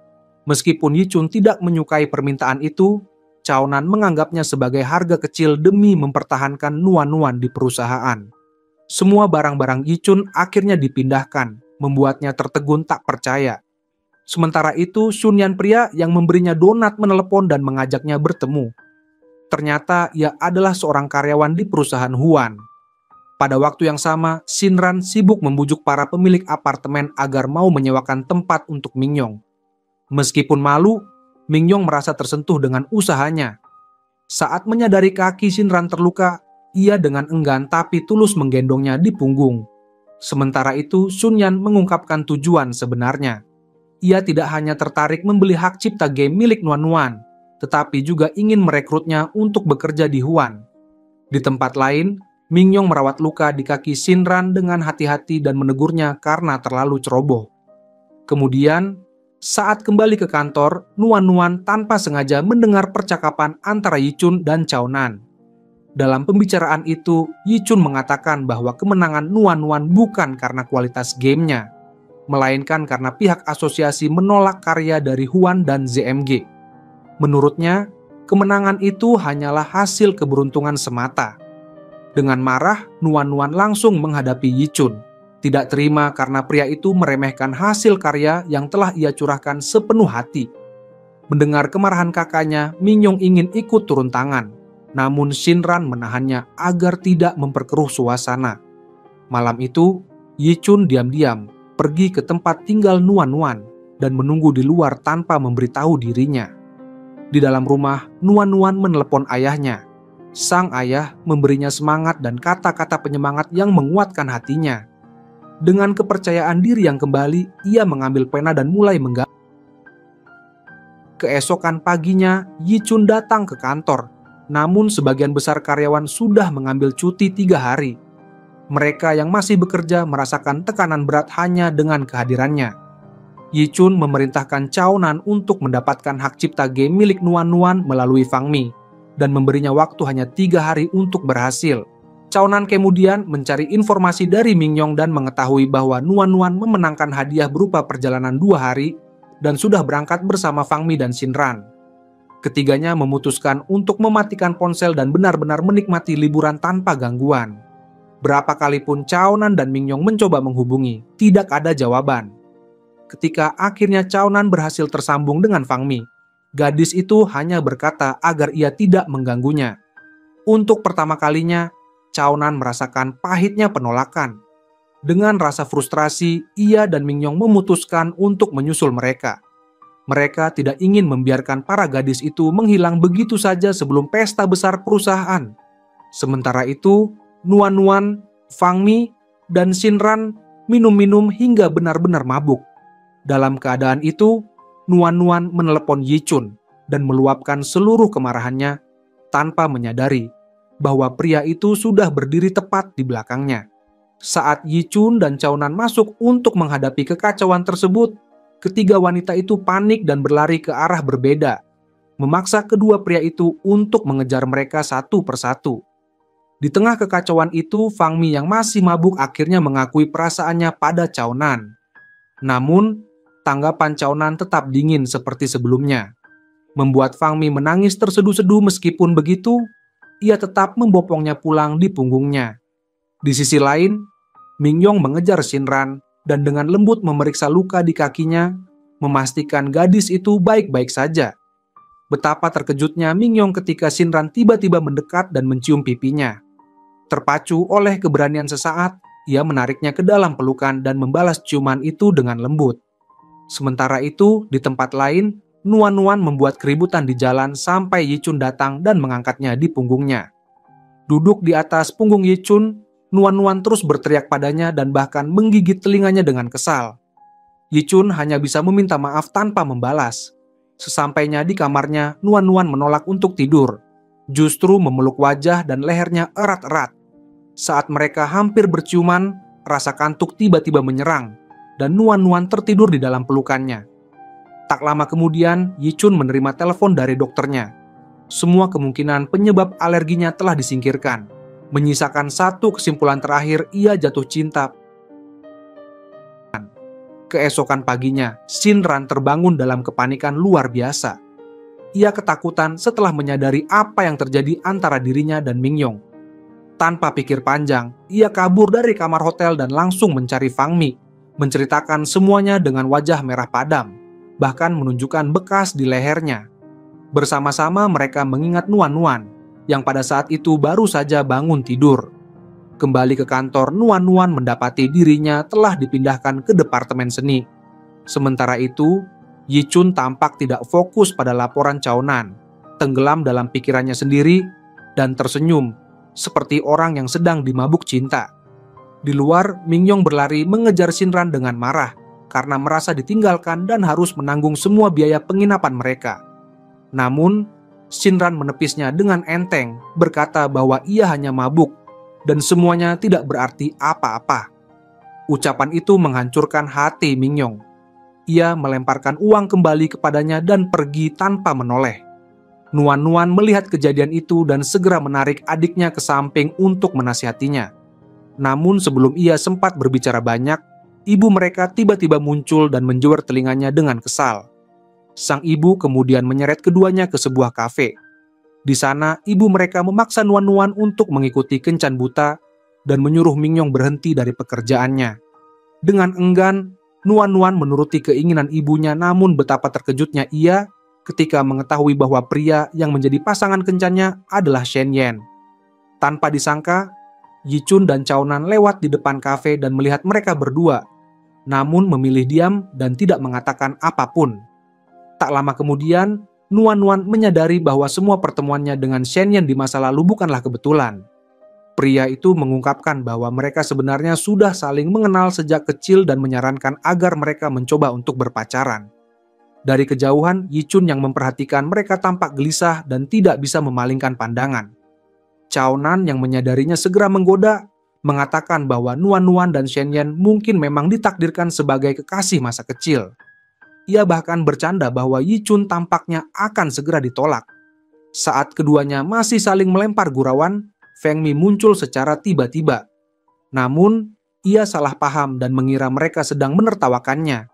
Meskipun Yi Chun tidak menyukai permintaan itu, Cao Nan menganggapnya sebagai harga kecil demi mempertahankan Nuan Nuan di perusahaan. Semua barang-barang Yi Chun akhirnya dipindahkan, membuatnya tertegun tak percaya. Sementara itu, Shunyan pria yang memberinya donat menelepon dan mengajaknya bertemu. Ternyata ia adalah seorang karyawan di perusahaan Huan. Pada waktu yang sama, Shinran sibuk membujuk para pemilik apartemen agar mau menyewakan tempat untuk Mingyong. Meskipun malu, Mingyong merasa tersentuh dengan usahanya. Saat menyadari kaki Shinran terluka, ia dengan enggan tapi tulus menggendongnya di punggung. Sementara itu, Shunyan mengungkapkan tujuan sebenarnya. Ia tidak hanya tertarik membeli hak cipta game milik Nuan Nuan, tetapi juga ingin merekrutnya untuk bekerja di Huan. Di tempat lain, Mingyong merawat luka di kaki Shinran dengan hati-hati dan menegurnya karena terlalu ceroboh. Kemudian, saat kembali ke kantor, Nuan Nuan tanpa sengaja mendengar percakapan antara Yi Chun dan Cao Nan. Dalam pembicaraan itu, Yi Chun mengatakan bahwa kemenangan Nuan Nuan bukan karena kualitas gamenya, melainkan karena pihak asosiasi menolak karya dari Huan dan ZMG. Menurutnya, kemenangan itu hanyalah hasil keberuntungan semata. Dengan marah, Nuan Nuan langsung menghadapi Yi Chun. Tidak terima karena pria itu meremehkan hasil karya yang telah ia curahkan sepenuh hati. Mendengar kemarahan kakaknya, Mingyong ingin ikut turun tangan. Namun Shinran menahannya agar tidak memperkeruh suasana. Malam itu, Yi Chun diam-diam pergi ke tempat tinggal Nuan Nuan dan menunggu di luar tanpa memberitahu dirinya. Di dalam rumah, Nuan Nuan menelepon ayahnya. Sang ayah memberinya semangat dan kata-kata penyemangat yang menguatkan hatinya. Dengan kepercayaan diri yang kembali, ia mengambil pena dan mulai menggambar. Keesokan paginya, Yi Chun datang ke kantor. Namun sebagian besar karyawan sudah mengambil cuti 3 hari. Mereka yang masih bekerja merasakan tekanan berat hanya dengan kehadirannya. Yi Chun memerintahkan Cao Nan untuk mendapatkan hak cipta game milik Nuan Nuan melalui Fang Mi dan memberinya waktu hanya 3 hari untuk berhasil. Cao Nan kemudian mencari informasi dari Mingyong dan mengetahui bahwa Nuan Nuan memenangkan hadiah berupa perjalanan 2 hari dan sudah berangkat bersama Fang Mi dan Shinran. Ketiganya memutuskan untuk mematikan ponsel dan benar-benar menikmati liburan tanpa gangguan. Berapa kali pun Cao Nan dan Mingyong mencoba menghubungi, tidak ada jawaban. Ketika akhirnya Cao Nan berhasil tersambung dengan Fang Mi, gadis itu hanya berkata agar ia tidak mengganggunya. Untuk pertama kalinya, Cao Nan merasakan pahitnya penolakan. Dengan rasa frustrasi, ia dan Mingyong memutuskan untuk menyusul mereka. Mereka tidak ingin membiarkan para gadis itu menghilang begitu saja sebelum pesta besar perusahaan. Sementara itu, Nuan Nuan, Fang Mi, dan Shinran minum-minum hingga benar-benar mabuk. Dalam keadaan itu, Nuan Nuan menelepon Yi Chun dan meluapkan seluruh kemarahannya tanpa menyadari bahwa pria itu sudah berdiri tepat di belakangnya. Saat Yi Chun dan Cao Nan masuk untuk menghadapi kekacauan tersebut, ketiga wanita itu panik dan berlari ke arah berbeda, memaksa kedua pria itu untuk mengejar mereka satu persatu. Di tengah kekacauan itu, Fang Mi yang masih mabuk akhirnya mengakui perasaannya pada Cao Nan. Namun, Tanggapan Chaonan tetap dingin seperti sebelumnya, membuat Fang Mi menangis terseduh-seduh. Meskipun begitu, ia tetap membopongnya pulang di punggungnya. Di sisi lain, Mingyong mengejar Shinran dan dengan lembut memeriksa luka di kakinya, memastikan gadis itu baik-baik saja. Betapa terkejutnya Mingyong ketika Shinran tiba-tiba mendekat dan mencium pipinya. Terpacu oleh keberanian sesaat, ia menariknya ke dalam pelukan dan membalas ciuman itu dengan lembut. Sementara itu, di tempat lain, Nuan-Nuan membuat keributan di jalan sampai Yichun datang dan mengangkatnya di punggungnya. Duduk di atas punggung Yichun, Nuan-Nuan terus berteriak padanya dan bahkan menggigit telinganya dengan kesal. Yichun hanya bisa meminta maaf tanpa membalas. Sesampainya di kamarnya, Nuan-Nuan menolak untuk tidur, justru memeluk wajah dan lehernya erat-erat. Saat mereka hampir berciuman, rasa kantuk tiba-tiba menyerang, dan Nuan-Nuan tertidur di dalam pelukannya. Tak lama kemudian, Yichun menerima telepon dari dokternya. Semua kemungkinan penyebab alerginya telah disingkirkan. Menyisakan satu kesimpulan terakhir, ia jatuh cinta. Keesokan paginya, Shinran terbangun dalam kepanikan luar biasa. Ia ketakutan setelah menyadari apa yang terjadi antara dirinya dan Mingyong. Tanpa pikir panjang, ia kabur dari kamar hotel dan langsung mencari Fang Mi, menceritakan semuanya dengan wajah merah padam, bahkan menunjukkan bekas di lehernya. Bersama-sama mereka mengingat Nuan-Nuan, yang pada saat itu baru saja bangun tidur. Kembali ke kantor, Nuan-Nuan mendapati dirinya telah dipindahkan ke departemen seni. Sementara itu, Yichun tampak tidak fokus pada laporan Chaonan, tenggelam dalam pikirannya sendiri dan tersenyum, seperti orang yang sedang dimabuk cinta. Di luar, Mingyong berlari mengejar Shinran dengan marah, karena merasa ditinggalkan dan harus menanggung semua biaya penginapan mereka. Namun, Shinran menepisnya dengan enteng, berkata bahwa ia hanya mabuk, dan semuanya tidak berarti apa-apa. Ucapan itu menghancurkan hati Mingyong. Ia melemparkan uang kembali kepadanya dan pergi tanpa menoleh. Nuan-Nuan melihat kejadian itu dan segera menarik adiknya ke samping untuk menasihatinya. Namun sebelum ia sempat berbicara banyak, ibu mereka tiba-tiba muncul dan menjewer telinganya dengan kesal. Sang ibu kemudian menyeret keduanya ke sebuah kafe. Di sana, ibu mereka memaksa Nuan-Nuan untuk mengikuti kencan buta dan menyuruh Mingyong berhenti dari pekerjaannya. Dengan enggan, Nuan-Nuan menuruti keinginan ibunya, namun betapa terkejutnya ia ketika mengetahui bahwa pria yang menjadi pasangan kencannya adalah Shen Yan. Tanpa disangka, Yichun dan Chaonan lewat di depan kafe dan melihat mereka berdua, namun memilih diam dan tidak mengatakan apapun. Tak lama kemudian, Nuan-Nuan menyadari bahwa semua pertemuannya dengan Shen Yan di masa lalu bukanlah kebetulan. Pria itu mengungkapkan bahwa mereka sebenarnya sudah saling mengenal sejak kecil dan menyarankan agar mereka mencoba untuk berpacaran. Dari kejauhan, Yichun yang memperhatikan mereka tampak gelisah dan tidak bisa memalingkan pandangan. Chaonan yang menyadarinya segera menggoda, mengatakan bahwa Nuan-Nuan dan Shen Yan mungkin memang ditakdirkan sebagai kekasih masa kecil. Ia bahkan bercanda bahwa Yichun tampaknya akan segera ditolak. Saat keduanya masih saling melempar gurauan, Feng Mi muncul secara tiba-tiba. Namun, ia salah paham dan mengira mereka sedang menertawakannya.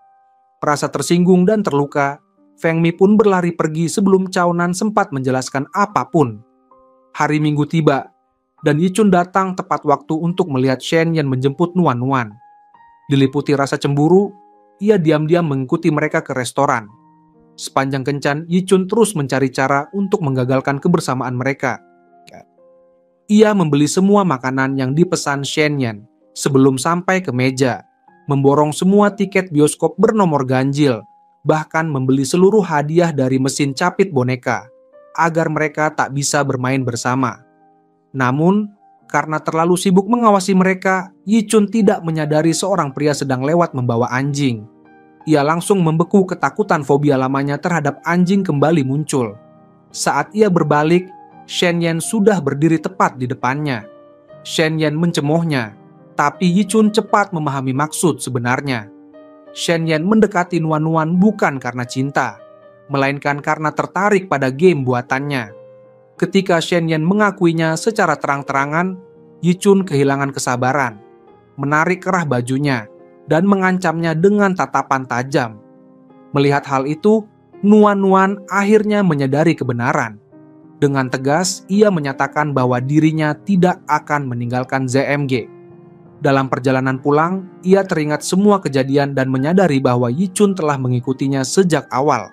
Merasa tersinggung dan terluka, Feng Mi pun berlari pergi sebelum Chaonan sempat menjelaskan apapun. Hari Minggu tiba, dan Yichun datang tepat waktu untuk melihat Shen Yan menjemput Nuan-Nuan. Diliputi rasa cemburu, ia diam-diam mengikuti mereka ke restoran. Sepanjang kencan, Yichun terus mencari cara untuk menggagalkan kebersamaan mereka. Ia membeli semua makanan yang dipesan Shen Yan sebelum sampai ke meja, memborong semua tiket bioskop bernomor ganjil, bahkan membeli seluruh hadiah dari mesin capit boneka, agar mereka tak bisa bermain bersama. Namun, karena terlalu sibuk mengawasi mereka, Yichun tidak menyadari seorang pria sedang lewat membawa anjing. Ia langsung membeku, ketakutan fobia lamanya terhadap anjing kembali muncul. Saat ia berbalik, Shen Yan sudah berdiri tepat di depannya. Shen Yan mencemoohnya, tapi Yichun cepat memahami maksud sebenarnya. Shen Yan mendekati Nuan-Nuan bukan karena cinta, melainkan karena tertarik pada game buatannya. Ketika Shen Yan mengakuinya secara terang-terangan, Yichun kehilangan kesabaran, menarik kerah bajunya, dan mengancamnya dengan tatapan tajam. Melihat hal itu, Nuan akhirnya menyadari kebenaran. Dengan tegas, ia menyatakan bahwa dirinya tidak akan meninggalkan ZMG. Dalam perjalanan pulang, ia teringat semua kejadian dan menyadari bahwa Yi Chun telah mengikutinya sejak awal.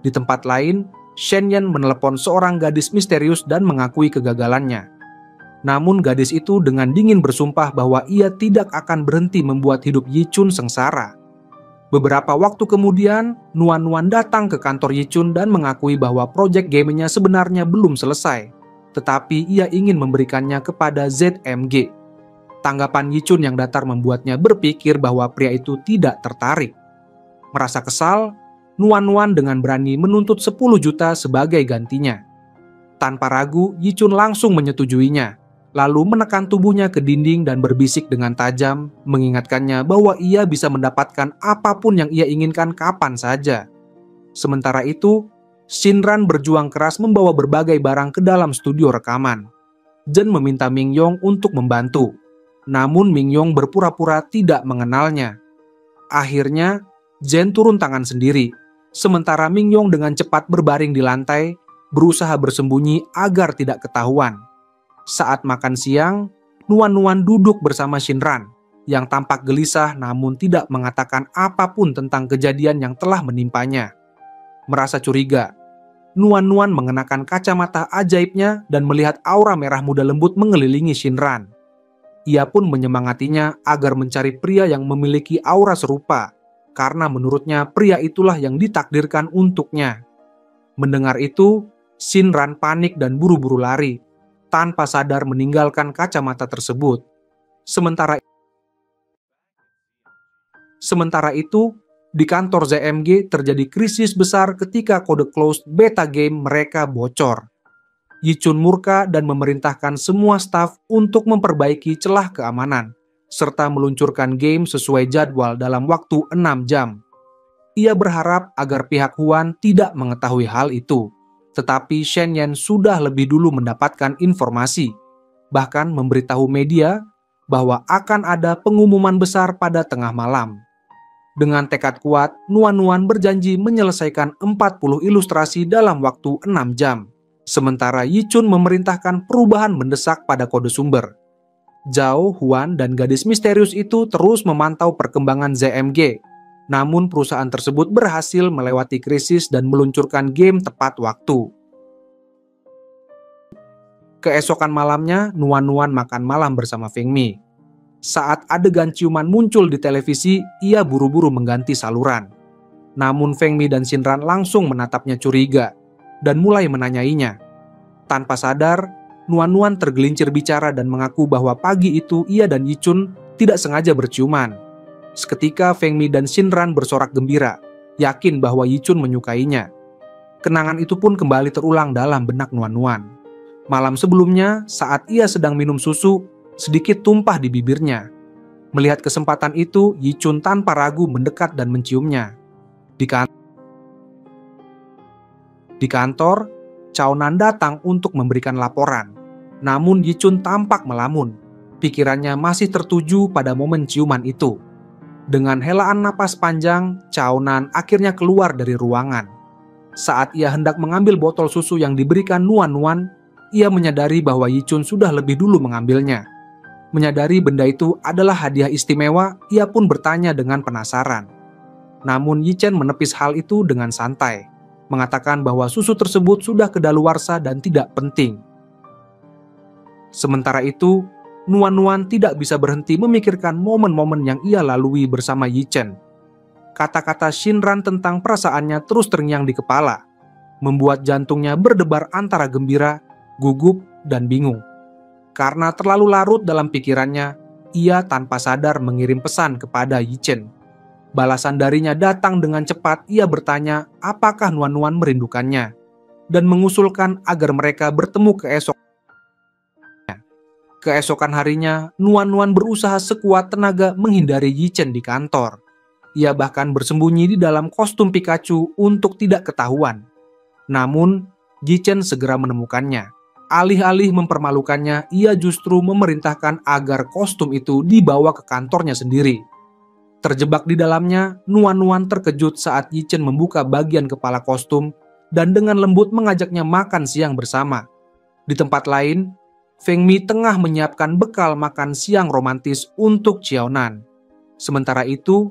Di tempat lain, Shen Yan menelepon seorang gadis misterius dan mengakui kegagalannya. Namun gadis itu dengan dingin bersumpah bahwa ia tidak akan berhenti membuat hidup Yi Chun sengsara. Beberapa waktu kemudian, Nuan datang ke kantor Yi Chun dan mengakui bahwa proyek gamenya sebenarnya belum selesai, tetapi ia ingin memberikannya kepada ZMG. Tanggapan Yi Chun yang datar membuatnya berpikir bahwa pria itu tidak tertarik. Merasa kesal, Nuan dengan berani menuntut 10 juta sebagai gantinya. Tanpa ragu, Yi Chun langsung menyetujuinya, lalu menekan tubuhnya ke dinding dan berbisik dengan tajam, mengingatkannya bahwa ia bisa mendapatkan apapun yang ia inginkan kapan saja. Sementara itu, Shinran berjuang keras membawa berbagai barang ke dalam studio rekaman. Zhen meminta Mingyong untuk membantu, namun Mingyong berpura-pura tidak mengenalnya. Akhirnya, Zhen turun tangan sendiri, sementara Mingyong dengan cepat berbaring di lantai, berusaha bersembunyi agar tidak ketahuan. Saat makan siang, Nuan duduk bersama Shinran, yang tampak gelisah namun tidak mengatakan apapun tentang kejadian yang telah menimpanya. Merasa curiga, Nuan mengenakan kacamata ajaibnya dan melihat aura merah muda lembut mengelilingi Shinran. Ia pun menyemangatinya agar mencari pria yang memiliki aura serupa, karena menurutnya pria itulah yang ditakdirkan untuknya. Mendengar itu, Shinran panik dan buru-buru lari, tanpa sadar meninggalkan kacamata tersebut. Sementara itu, di kantor ZMG terjadi krisis besar ketika kode closed beta game mereka bocor. Yi Chun murka dan memerintahkan semua staf untuk memperbaiki celah keamanan, serta meluncurkan game sesuai jadwal dalam waktu 6 jam. Ia berharap agar pihak Huan tidak mengetahui hal itu. Tetapi Shen Yan sudah lebih dulu mendapatkan informasi, bahkan memberitahu media bahwa akan ada pengumuman besar pada tengah malam. Dengan tekad kuat, Nuan berjanji menyelesaikan 40 ilustrasi dalam waktu 6 jam. Sementara Yi Chun memerintahkan perubahan mendesak pada kode sumber. Zhao, Huan, dan gadis misterius itu terus memantau perkembangan ZMG. Namun perusahaan tersebut berhasil melewati krisis dan meluncurkan game tepat waktu. Keesokan malamnya, Nuan makan malam bersama Feng Mi. Saat adegan ciuman muncul di televisi, ia buru-buru mengganti saluran. Namun Feng Mi dan Shinran langsung menatapnya curiga dan mulai menanyainya. Tanpa sadar, Nuan tergelincir bicara dan mengaku bahwa pagi itu ia dan Yi Chun tidak sengaja berciuman. Seketika Feng Mi dan Shinran bersorak gembira, yakin bahwa Yi Chun menyukainya. Kenangan itu pun kembali terulang dalam benak Nuan. Malam sebelumnya, saat ia sedang minum susu, sedikit tumpah di bibirnya. Melihat kesempatan itu, Yi Chun tanpa ragu mendekat dan menciumnya. Di kantor, Cao Nan datang untuk memberikan laporan. Namun Yi Chun tampak melamun. Pikirannya masih tertuju pada momen ciuman itu. Dengan helaan napas panjang, Cao Nan akhirnya keluar dari ruangan. Saat ia hendak mengambil botol susu yang diberikan Nuan, ia menyadari bahwa Yi Chun sudah lebih dulu mengambilnya. Menyadari benda itu adalah hadiah istimewa, ia pun bertanya dengan penasaran. Namun Yi Chen menepis hal itu dengan santai, mengatakan bahwa susu tersebut sudah kedaluarsa dan tidak penting. Sementara itu, Nuan tidak bisa berhenti memikirkan momen-momen yang ia lalui bersama Yi Chen. Kata-kata Shinran tentang perasaannya terus terngiang di kepala, membuat jantungnya berdebar antara gembira, gugup, dan bingung. Karena terlalu larut dalam pikirannya, ia tanpa sadar mengirim pesan kepada Yi Chen. Balasan darinya datang dengan cepat. Ia bertanya apakah Nuan merindukannya, dan mengusulkan agar mereka bertemu Keesokan harinya, Nuan berusaha sekuat tenaga menghindari Yi Chen di kantor. Ia bahkan bersembunyi di dalam kostum Pikachu untuk tidak ketahuan. Namun, Yi Chen segera menemukannya. Alih-alih mempermalukannya, ia justru memerintahkan agar kostum itu dibawa ke kantornya sendiri. Terjebak di dalamnya, Nuan-Nuan terkejut saat Yi Chen membuka bagian kepala kostum dan dengan lembut mengajaknya makan siang bersama. Di tempat lain, Feng Mi tengah menyiapkan bekal makan siang romantis untuk Xiaonan. Sementara itu,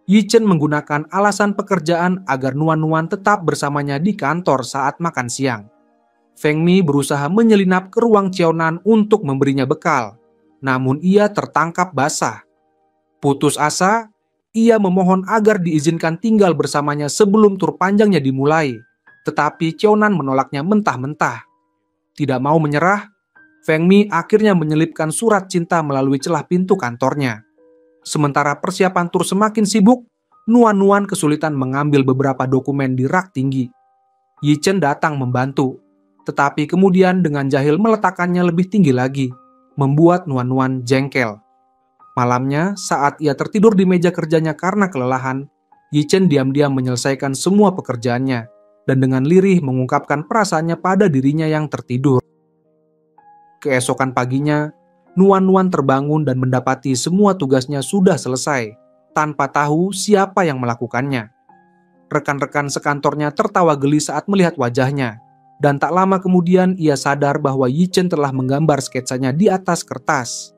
Yi Chen menggunakan alasan pekerjaan agar Nuan-Nuan tetap bersamanya di kantor saat makan siang. Feng Mi berusaha menyelinap ke ruang Xiaonan untuk memberinya bekal, namun ia tertangkap basah. Putus asa, ia memohon agar diizinkan tinggal bersamanya sebelum tur panjangnya dimulai, tetapi Xiaonan menolaknya mentah-mentah. Tidak mau menyerah, Feng Mi akhirnya menyelipkan surat cinta melalui celah pintu kantornya. Sementara persiapan tur semakin sibuk, Nuan-Nuan kesulitan mengambil beberapa dokumen di rak tinggi. Yi Chen datang membantu, tetapi kemudian dengan jahil meletakkannya lebih tinggi lagi, membuat Nuan-Nuan jengkel. Malamnya, saat ia tertidur di meja kerjanya karena kelelahan, Yi Chen diam-diam menyelesaikan semua pekerjaannya dan dengan lirih mengungkapkan perasaannya pada dirinya yang tertidur. Keesokan paginya, Nuan-Nuan terbangun dan mendapati semua tugasnya sudah selesai, tanpa tahu siapa yang melakukannya. Rekan-rekan sekantornya tertawa geli saat melihat wajahnya, dan tak lama kemudian ia sadar bahwa Yi Chen telah menggambar sketsanya di atas kertas.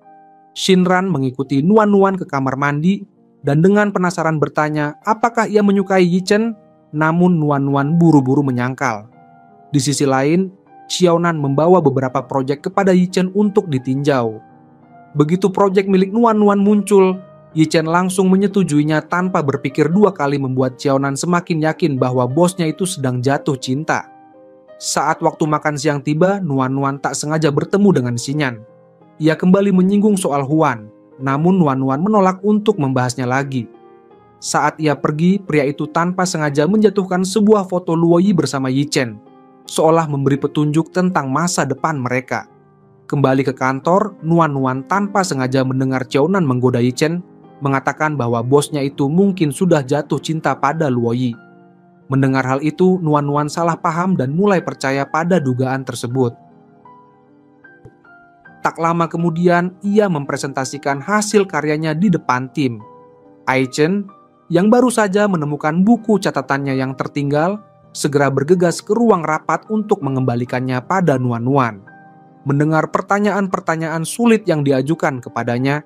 Shinran mengikuti Nuan-Nuan ke kamar mandi dan dengan penasaran bertanya apakah ia menyukai Yi Chen, namun Nuan-Nuan buru-buru menyangkal. Di sisi lain, Xiaonan membawa beberapa proyek kepada Yi Chen untuk ditinjau. Begitu proyek milik Nuan-Nuan muncul, Yi Chen langsung menyetujuinya tanpa berpikir dua kali, membuat Xiaonan semakin yakin bahwa bosnya itu sedang jatuh cinta. Saat waktu makan siang tiba, Nuan-Nuan tak sengaja bertemu dengan Xinyan. Ia kembali menyinggung soal Huan, namun Nuan-Nuan menolak untuk membahasnya lagi. Saat ia pergi, pria itu tanpa sengaja menjatuhkan sebuah foto Luo Yi bersama Yi Chen, seolah memberi petunjuk tentang masa depan mereka. Kembali ke kantor, Nuan-Nuan tanpa sengaja mendengar Xiaonan menggoda Yi Chen, mengatakan bahwa bosnya itu mungkin sudah jatuh cinta pada Luo Yi. Mendengar hal itu, Nuan-Nuan salah paham dan mulai percaya pada dugaan tersebut. Tak lama kemudian, ia mempresentasikan hasil karyanya di depan tim. Ai Chen, yang baru saja menemukan buku catatannya yang tertinggal, segera bergegas ke ruang rapat untuk mengembalikannya pada Nuan-Nuan. Mendengar pertanyaan-pertanyaan sulit yang diajukan kepadanya,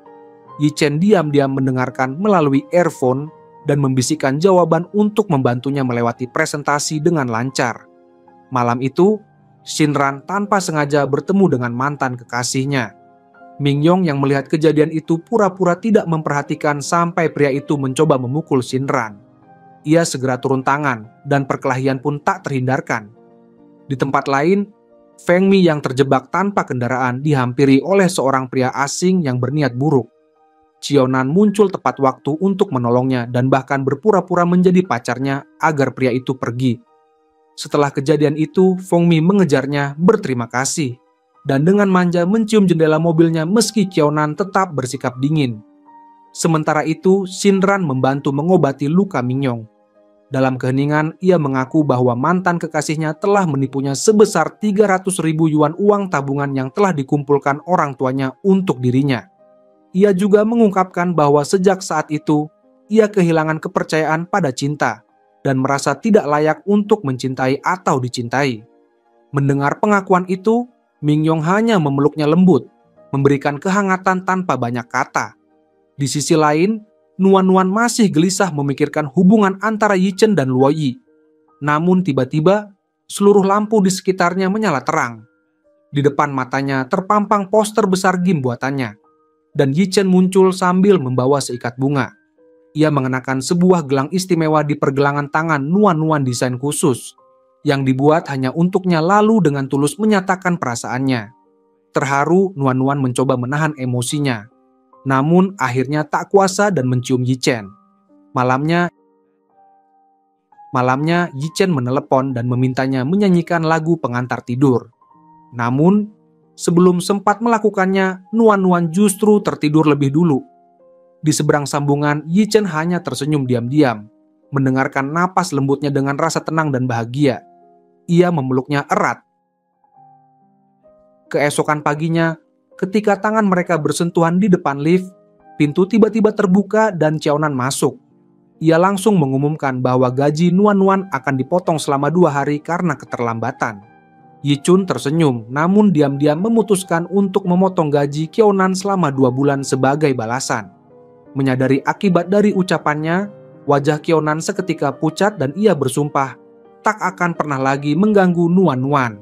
Yi Chen diam-diam mendengarkan melalui earphone dan membisikkan jawaban untuk membantunya melewati presentasi dengan lancar. Malam itu, Shinran tanpa sengaja bertemu dengan mantan kekasihnya. Mingyong yang melihat kejadian itu pura-pura tidak memperhatikan sampai pria itu mencoba memukul Shinran. Ia segera turun tangan dan perkelahian pun tak terhindarkan. Di tempat lain, Feng Mi yang terjebak tanpa kendaraan dihampiri oleh seorang pria asing yang berniat buruk. Xiaonan muncul tepat waktu untuk menolongnya dan bahkan berpura-pura menjadi pacarnya agar pria itu pergi. Setelah kejadian itu, Feng Mi mengejarnya berterima kasih dan dengan manja mencium jendela mobilnya meski Xiaonan tetap bersikap dingin. Sementara itu, Shinran membantu mengobati luka Mingyong. Dalam keheningan, ia mengaku bahwa mantan kekasihnya telah menipunya sebesar 300.000 yuan uang tabungan yang telah dikumpulkan orang tuanya untuk dirinya. Ia juga mengungkapkan bahwa sejak saat itu, ia kehilangan kepercayaan pada cinta dan merasa tidak layak untuk mencintai atau dicintai. Mendengar pengakuan itu, Mingyong hanya memeluknya lembut, memberikan kehangatan tanpa banyak kata. Di sisi lain, Nuan-Nuan masih gelisah memikirkan hubungan antara Yi Chen dan Luo Yi. Namun tiba-tiba, seluruh lampu di sekitarnya menyala terang. Di depan matanya terpampang poster besar game buatannya, dan Yi Chen muncul sambil membawa seikat bunga. Ia mengenakan sebuah gelang istimewa di pergelangan tangan Nuan-Nuan desain khusus, yang dibuat hanya untuknya, lalu dengan tulus menyatakan perasaannya. Terharu, Nuan-Nuan mencoba menahan emosinya, namun akhirnya tak kuasa dan mencium Yi Chen. Malamnya, Yi Chen menelepon dan memintanya menyanyikan lagu pengantar tidur. Namun, sebelum sempat melakukannya, Nuan-Nuan justru tertidur lebih dulu. Di seberang sambungan, Yi Chen hanya tersenyum diam-diam, mendengarkan napas lembutnya dengan rasa tenang dan bahagia. Ia memeluknya erat. Keesokan paginya, ketika tangan mereka bersentuhan di depan lift, pintu tiba-tiba terbuka dan Xiaonan masuk. Ia langsung mengumumkan bahwa gaji Nuan-Nuan akan dipotong selama 2 hari karena keterlambatan. Yichun tersenyum, namun diam-diam memutuskan untuk memotong gaji Xiaonan selama 2 bulan sebagai balasan. Menyadari akibat dari ucapannya, wajah Xiaonan seketika pucat dan ia bersumpah tak akan pernah lagi mengganggu Nuan-Nuan.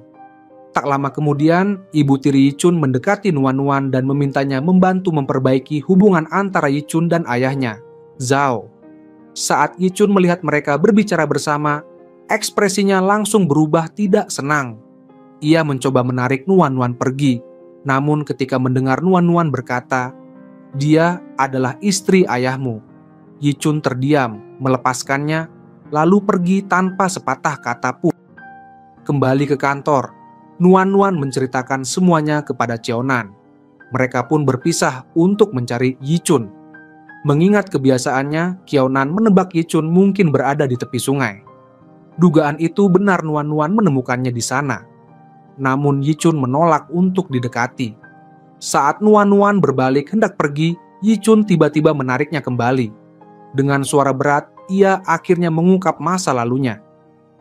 Tak lama kemudian, ibu tiri Yichun mendekati Nuan-Nuan dan memintanya membantu memperbaiki hubungan antara Yichun dan ayahnya, Zhao. Saat Yichun melihat mereka berbicara bersama, ekspresinya langsung berubah tidak senang. Ia mencoba menarik Nuan-Nuan pergi, namun ketika mendengar Nuan-Nuan berkata, "Dia adalah istri ayahmu," Yichun terdiam, melepaskannya, lalu pergi tanpa sepatah kata pun. Kembali ke kantor, Nuan-Nuan menceritakan semuanya kepada Xiaonan. Mereka pun berpisah untuk mencari Yichun. Mengingat kebiasaannya, Xiaonan menebak Yichun mungkin berada di tepi sungai. Dugaan itu benar, Nuan-Nuan menemukannya di sana. Namun Yichun menolak untuk didekati. Saat Nuan-Nuan berbalik hendak pergi, Yichun tiba-tiba menariknya kembali. Dengan suara berat, ia akhirnya mengungkap masa lalunya.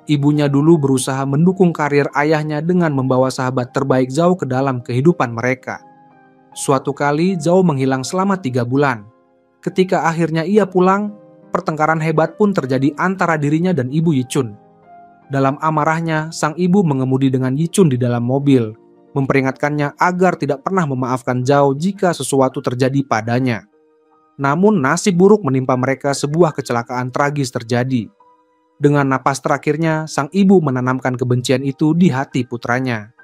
Ibunya dulu berusaha mendukung karir ayahnya dengan membawa sahabat terbaik Zhao ke dalam kehidupan mereka. Suatu kali Zhao menghilang selama 3 bulan. Ketika akhirnya ia pulang, pertengkaran hebat pun terjadi antara dirinya dan ibu Yichun. Dalam amarahnya, sang ibu mengemudi dengan Yichun di dalam mobil, memperingatkannya agar tidak pernah memaafkan Zhao jika sesuatu terjadi padanya. Namun nasib buruk menimpa mereka, sebuah kecelakaan tragis terjadi. Dengan napas terakhirnya, sang ibu menanamkan kebencian itu di hati putranya.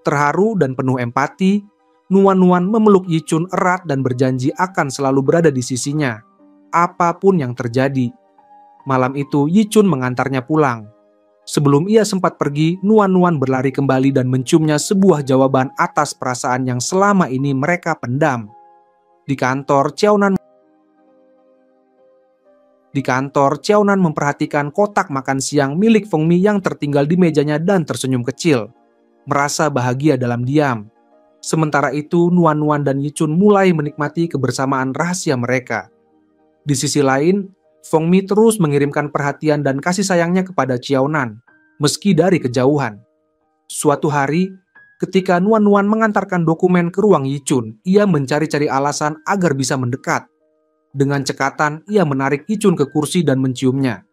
Terharu dan penuh empati, Nuan-Nuan memeluk Yichun erat dan berjanji akan selalu berada di sisinya, apapun yang terjadi. Malam itu Yichun mengantarnya pulang. Sebelum ia sempat pergi, Nuan-Nuan berlari kembali dan menciumnya sebuah jawaban atas perasaan yang selama ini mereka pendam. Di kantor, Xiaonan memperhatikan kotak makan siang milik Feng Mi yang tertinggal di mejanya dan tersenyum kecil, merasa bahagia dalam diam. Sementara itu, Nuan-Nuan dan Yichun mulai menikmati kebersamaan rahasia mereka. Di sisi lain, Feng Mi terus mengirimkan perhatian dan kasih sayangnya kepada Xiaonan, meski dari kejauhan. Suatu hari, ketika Nuan-Nuan mengantarkan dokumen ke ruang Yichun, ia mencari-cari alasan agar bisa mendekat. Dengan cekatan, ia menarik Yichun ke kursi dan menciumnya.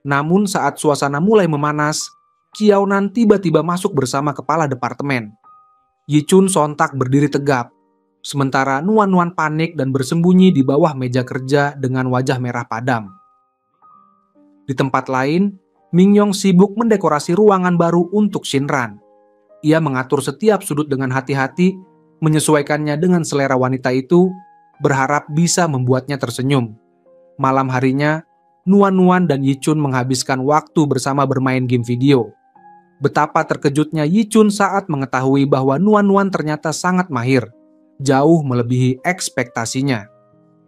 Namun saat suasana mulai memanas, Xiaonan tiba-tiba masuk bersama kepala departemen. Yichun sontak berdiri tegap, sementara Nuan-Nuan panik dan bersembunyi di bawah meja kerja dengan wajah merah padam. Di tempat lain, Mingyong sibuk mendekorasi ruangan baru untuk Shinran. Ia mengatur setiap sudut dengan hati-hati, menyesuaikannya dengan selera wanita itu, berharap bisa membuatnya tersenyum. Malam harinya, Nuan-Nuan dan Yichun menghabiskan waktu bersama bermain game video. Betapa terkejutnya Yichun saat mengetahui bahwa Nuan-Nuan ternyata sangat mahir, jauh melebihi ekspektasinya.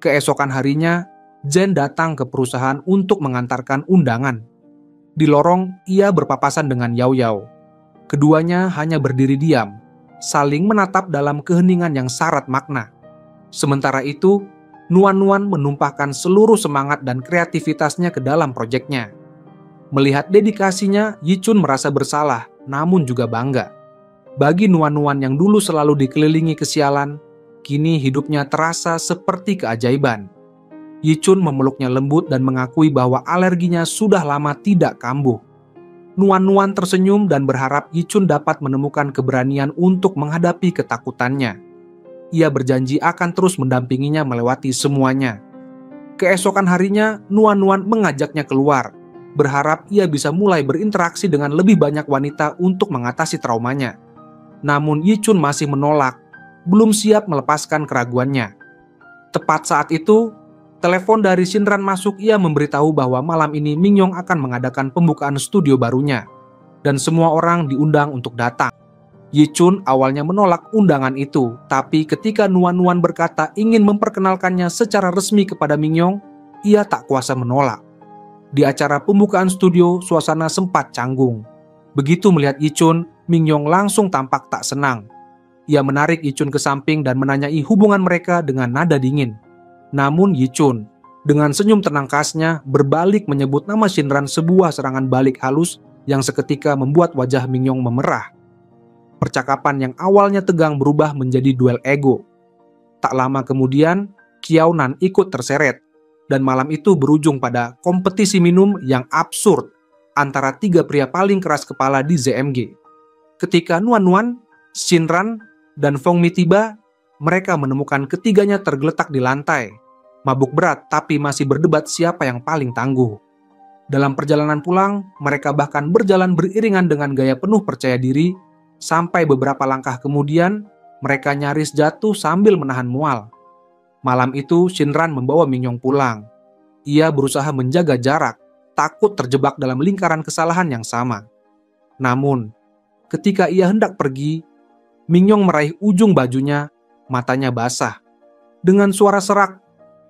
Keesokan harinya, Zhen datang ke perusahaan untuk mengantarkan undangan. Di lorong, ia berpapasan dengan Yao Yao. Keduanya hanya berdiri diam, saling menatap dalam keheningan yang syarat makna. Sementara itu, Nuan-Nuan menumpahkan seluruh semangat dan kreativitasnya ke dalam proyeknya. Melihat dedikasinya, Yichun merasa bersalah, namun juga bangga. Bagi Nuan-Nuan yang dulu selalu dikelilingi kesialan, kini hidupnya terasa seperti keajaiban. Yichun memeluknya lembut dan mengakui bahwa alerginya sudah lama tidak kambuh. Nuan-Nuan tersenyum dan berharap Yichun dapat menemukan keberanian untuk menghadapi ketakutannya. Ia berjanji akan terus mendampinginya melewati semuanya. Keesokan harinya, Nuan-Nuan mengajaknya keluar, berharap ia bisa mulai berinteraksi dengan lebih banyak wanita untuk mengatasi traumanya. Namun Yichun masih menolak, belum siap melepaskan keraguannya. Tepat saat itu, telepon dari Shinran masuk. Ia memberitahu bahwa malam ini Mingyong akan mengadakan pembukaan studio barunya, dan semua orang diundang untuk datang. Yichun awalnya menolak undangan itu, tapi ketika Nuan-Nuan berkata ingin memperkenalkannya secara resmi kepada Mingyong, ia tak kuasa menolak. Di acara pembukaan studio, suasana sempat canggung. Begitu melihat Yichun, Mingyong langsung tampak tak senang. Ia menarik Yichun ke samping dan menanyai hubungan mereka dengan nada dingin. Namun Yi Chun, dengan senyum tenang khasnya, berbalik menyebut nama Shinran, sebuah serangan balik halus yang seketika membuat wajah Mingyong memerah. Percakapan yang awalnya tegang berubah menjadi duel ego. Tak lama kemudian, Qiaonan ikut terseret, dan malam itu berujung pada kompetisi minum yang absurd antara 3 pria paling keras kepala di ZMG. Ketika Nuan Nuan, Shinran, dan Feng Mi tiba, mereka menemukan ketiganya tergeletak di lantai, mabuk berat tapi masih berdebat siapa yang paling tangguh. Dalam perjalanan pulang, mereka bahkan berjalan beriringan dengan gaya penuh percaya diri, sampai beberapa langkah kemudian, mereka nyaris jatuh sambil menahan mual. Malam itu, Shinran membawa Mingyong pulang. Ia berusaha menjaga jarak, takut terjebak dalam lingkaran kesalahan yang sama. Namun, ketika ia hendak pergi, Mingyong meraih ujung bajunya, matanya basah. Dengan suara serak,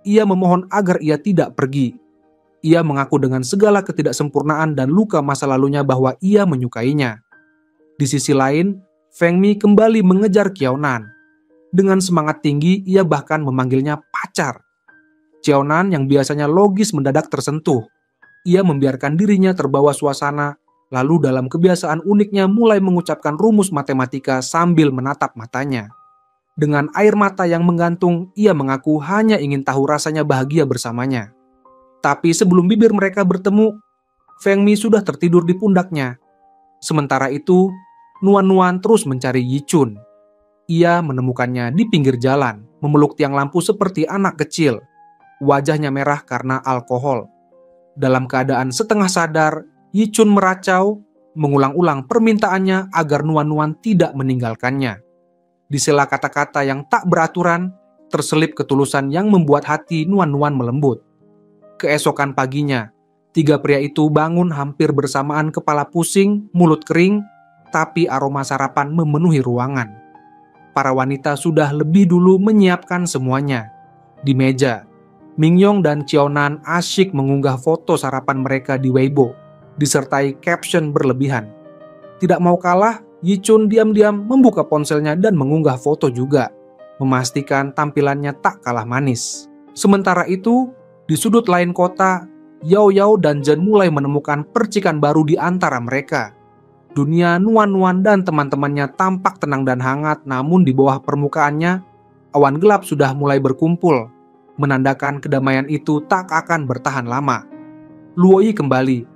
ia memohon agar ia tidak pergi. Ia mengaku dengan segala ketidaksempurnaan dan luka masa lalunya bahwa ia menyukainya. Di sisi lain, Feng Mi kembali mengejar Qiaonan. Dengan semangat tinggi, ia bahkan memanggilnya pacar. Qiaonan yang biasanya logis mendadak tersentuh. Ia membiarkan dirinya terbawa suasana, lalu dalam kebiasaan uniknya mulai mengucapkan rumus matematika sambil menatap matanya. Dengan air mata yang menggantung, ia mengaku hanya ingin tahu rasanya bahagia bersamanya. Tapi sebelum bibir mereka bertemu, Feng Mi sudah tertidur di pundaknya. Sementara itu, Nuan Nuan terus mencari Yi Chun. Ia menemukannya di pinggir jalan, memeluk tiang lampu seperti anak kecil. Wajahnya merah karena alkohol. Dalam keadaan setengah sadar, Yi Chun meracau, mengulang-ulang permintaannya agar Nuan Nuan tidak meninggalkannya. Di sela kata-kata yang tak beraturan, terselip ketulusan yang membuat hati Nuan Nuan melembut. Keesokan paginya, 3 pria itu bangun hampir bersamaan, kepala pusing, mulut kering, tapi aroma sarapan memenuhi ruangan. Para wanita sudah lebih dulu menyiapkan semuanya. Di meja, Mingyong dan Qiaonan asyik mengunggah foto sarapan mereka di Weibo, disertai caption berlebihan. Tidak mau kalah, Yi Chun diam-diam membuka ponselnya dan mengunggah foto juga, memastikan tampilannya tak kalah manis. Sementara itu, di sudut lain kota, Yao Yao dan Zhen mulai menemukan percikan baru di antara mereka. Dunia Nuan Nuan dan teman-temannya tampak tenang dan hangat, namun di bawah permukaannya, awan gelap sudah mulai berkumpul, menandakan kedamaian itu tak akan bertahan lama. Luo Yi kembali.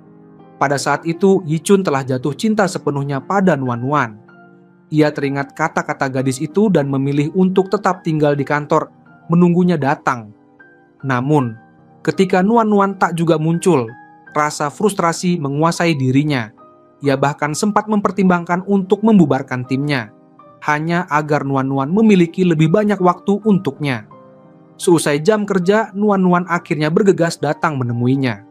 Pada saat itu, Yi Chun telah jatuh cinta sepenuhnya pada Nuan Nuan. Ia teringat kata-kata gadis itu dan memilih untuk tetap tinggal di kantor, menunggunya datang. Namun, ketika Nuan Nuan tak juga muncul, rasa frustrasi menguasai dirinya. Ia bahkan sempat mempertimbangkan untuk membubarkan timnya, hanya agar Nuan Nuan memiliki lebih banyak waktu untuknya. Seusai jam kerja, Nuan Nuan akhirnya bergegas datang menemuinya.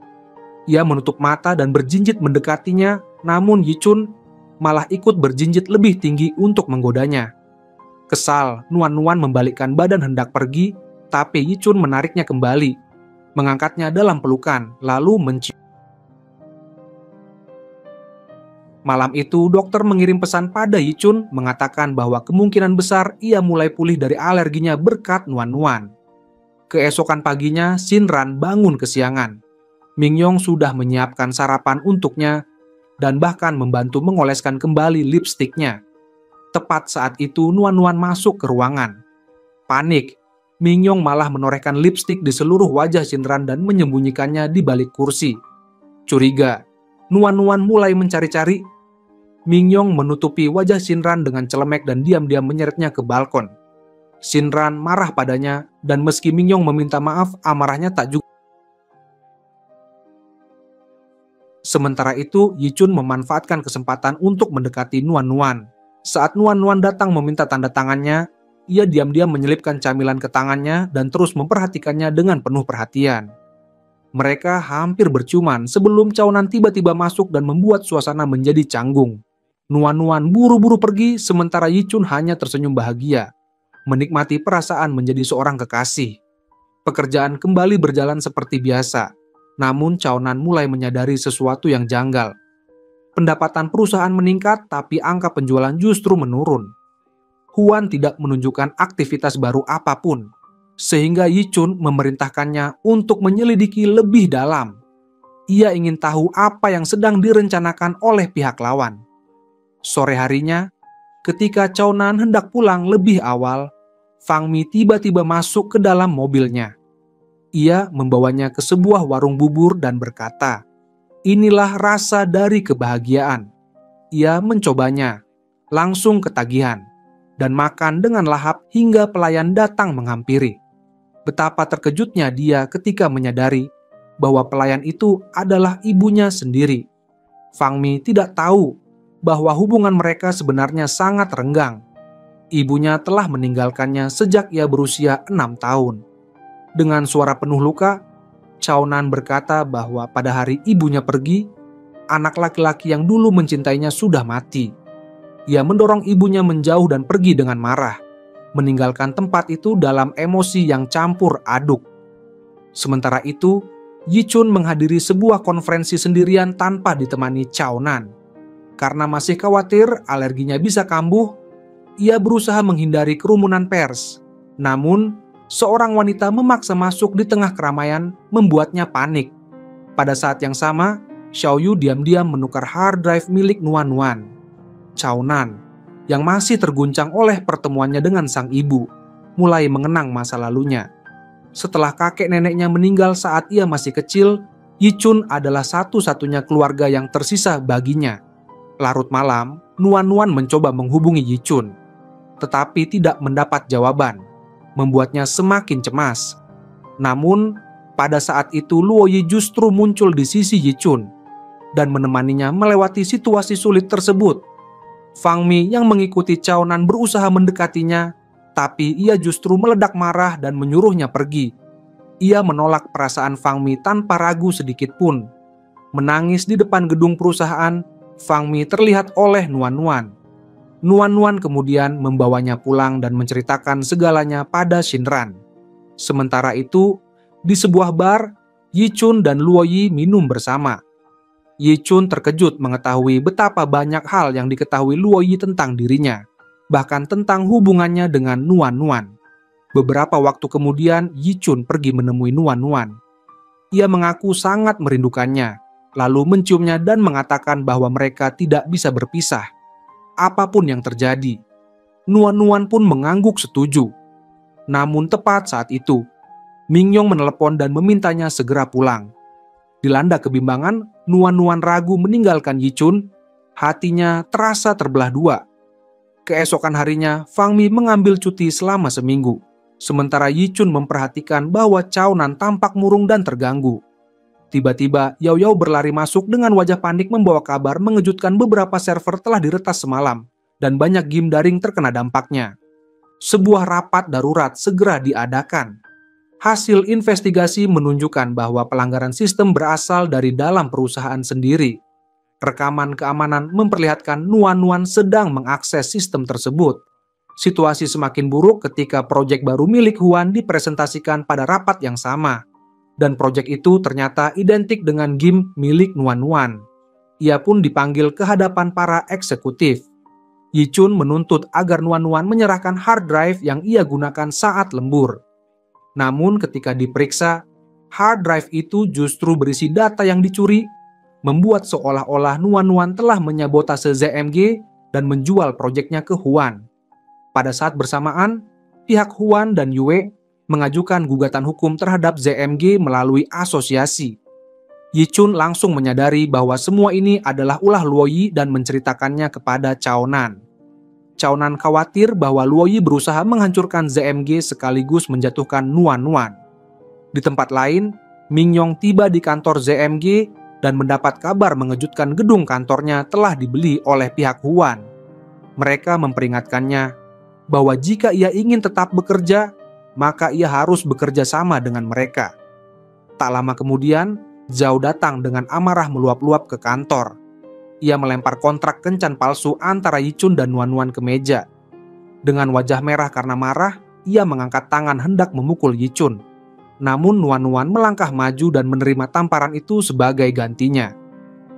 Ia menutup mata dan berjinjit mendekatinya, namun Yi Chun malah ikut berjinjit lebih tinggi untuk menggodanya. Kesal, Nuan Nuan membalikkan badan hendak pergi, tapi Yi Chun menariknya kembali, mengangkatnya dalam pelukan, lalu mencium. Malam itu, dokter mengirim pesan pada Yi Chun mengatakan bahwa kemungkinan besar ia mulai pulih dari alerginya berkat Nuan Nuan. Keesokan paginya, Shinran bangun kesiangan. Mingyong sudah menyiapkan sarapan untuknya dan bahkan membantu mengoleskan kembali lipstiknya. Tepat saat itu, Nuan Nuan masuk ke ruangan. Panik, Mingyong malah menorehkan lipstik di seluruh wajah Shinran dan menyembunyikannya di balik kursi. Curiga, Nuan Nuan mulai mencari-cari. Mingyong menutupi wajah Shinran dengan celemek dan diam-diam menyeretnya ke balkon. Shinran marah padanya, dan meski Mingyong meminta maaf, amarahnya tak juga. Sementara itu, Yi Chun memanfaatkan kesempatan untuk mendekati Nuan Nuan. Saat Nuan Nuan datang meminta tanda tangannya, ia diam-diam menyelipkan camilan ke tangannya dan terus memperhatikannya dengan penuh perhatian. Mereka hampir berciuman sebelum Qiaonan tiba-tiba masuk dan membuat suasana menjadi canggung. Nuan Nuan buru-buru pergi, sementara Yi Chun hanya tersenyum bahagia, menikmati perasaan menjadi seorang kekasih. Pekerjaan kembali berjalan seperti biasa, namun Qiaonan mulai menyadari sesuatu yang janggal. Pendapatan perusahaan meningkat, tapi angka penjualan justru menurun. Huan tidak menunjukkan aktivitas baru apapun. sehingga Yi Chun memerintahkannya untuk menyelidiki lebih dalam. Ia ingin tahu apa yang sedang direncanakan oleh pihak lawan. Sore harinya, ketika Cao Nan hendak pulang lebih awal, Fang Mi tiba-tiba masuk ke dalam mobilnya. Ia membawanya ke sebuah warung bubur dan berkata, "Inilah rasa dari kebahagiaan." Ia mencobanya, langsung ketagihan, dan makan dengan lahap hingga pelayan datang menghampiri. Betapa terkejutnya dia ketika menyadari bahwa pelayan itu adalah ibunya sendiri. Fang Mi tidak tahu bahwa hubungan mereka sebenarnya sangat renggang. Ibunya telah meninggalkannya sejak ia berusia 6 tahun. Dengan suara penuh luka, Cao Nan berkata bahwa pada hari ibunya pergi, anak laki-laki yang dulu mencintainya sudah mati. Ia mendorong ibunya menjauh dan pergi dengan marah, meninggalkan tempat itu dalam emosi yang campur aduk. Sementara itu, Yi Chun menghadiri sebuah konferensi sendirian tanpa ditemani Cao Nan. Karena masih khawatir alerginya bisa kambuh, ia berusaha menghindari kerumunan pers. Namun, seorang wanita memaksa masuk di tengah keramaian membuatnya panik. Pada saat yang sama, Xiao Yu diam-diam menukar hard drive milik Nuan Nuan. Cao Nan, yang masih terguncang oleh pertemuannya dengan sang ibu, mulai mengenang masa lalunya. Setelah kakek neneknya meninggal saat ia masih kecil, Yi Chun adalah satu-satunya keluarga yang tersisa baginya. Larut malam, Nuan Nuan mencoba menghubungi Yi Chun, tetapi tidak mendapat jawaban, membuatnya semakin cemas. Namun, pada saat itu Luo Yi justru muncul di sisi Yi Chun dan menemaninya melewati situasi sulit tersebut. Fang Mi yang mengikuti Cao Nan berusaha mendekatinya, tapi ia justru meledak marah dan menyuruhnya pergi. Ia menolak perasaan Fang Mi tanpa ragu sedikit pun. Menangis di depan gedung perusahaan, Fang Mi terlihat oleh Nuan Nuan. Nuan Nuan kemudian membawanya pulang dan menceritakan segalanya pada Shinran. Sementara itu, di sebuah bar, Yi Chun dan Luo Yi minum bersama. Yi Chun terkejut mengetahui betapa banyak hal yang diketahui Luo Yi tentang dirinya, bahkan tentang hubungannya dengan Nuan Nuan. Beberapa waktu kemudian, Yi Chun pergi menemui Nuan Nuan. Ia mengaku sangat merindukannya, lalu menciumnya dan mengatakan bahwa mereka tidak bisa berpisah. Apapun yang terjadi, Nuan Nuan pun mengangguk setuju. Namun tepat saat itu, Mingyong menelepon dan memintanya segera pulang. Dilanda kebimbangan, Nuan Nuan ragu meninggalkan Yi Chun. Hatinya terasa terbelah dua. Keesokan harinya, Fang Mi mengambil cuti selama seminggu. Sementara Yi Chun memperhatikan bahwa Cao Nan tampak murung dan terganggu. Tiba-tiba, Yao Yao berlari masuk dengan wajah panik membawa kabar mengejutkan beberapa server telah diretas semalam, dan banyak game daring terkena dampaknya. Sebuah rapat darurat segera diadakan. Hasil investigasi menunjukkan bahwa pelanggaran sistem berasal dari dalam perusahaan sendiri. Rekaman keamanan memperlihatkan Nuan Nuan sedang mengakses sistem tersebut. Situasi semakin buruk ketika proyek baru milik Huan dipresentasikan pada rapat yang sama. Dan proyek itu ternyata identik dengan game milik Nuan Nuan. Ia pun dipanggil ke hadapan para eksekutif. Yi Chun menuntut agar Nuan Nuan menyerahkan hard drive yang ia gunakan saat lembur. Namun ketika diperiksa, hard drive itu justru berisi data yang dicuri, membuat seolah-olah Nuan Nuan telah menyabotase ZMG dan menjual proyeknya ke Huan. Pada saat bersamaan, pihak Huan dan Yue mengajukan gugatan hukum terhadap ZMG melalui asosiasi. Yi Chun langsung menyadari bahwa semua ini adalah ulah Luo Yi dan menceritakannya kepada Cao Nan. Cao Nan khawatir bahwa Luo Yi berusaha menghancurkan ZMG sekaligus menjatuhkan Nuan Nuan. Di tempat lain, Mingyong tiba di kantor ZMG dan mendapat kabar mengejutkan gedung kantornya telah dibeli oleh pihak Huan. Mereka memperingatkannya bahwa jika ia ingin tetap bekerja, maka ia harus bekerja sama dengan mereka. Tak lama kemudian, Zhao datang dengan amarah meluap-luap ke kantor. Ia melempar kontrak kencan palsu antara Yi Chun dan Nuan Nuan ke meja. Dengan wajah merah karena marah, ia mengangkat tangan hendak memukul Yi Chun. Namun Nuan Nuan melangkah maju dan menerima tamparan itu sebagai gantinya.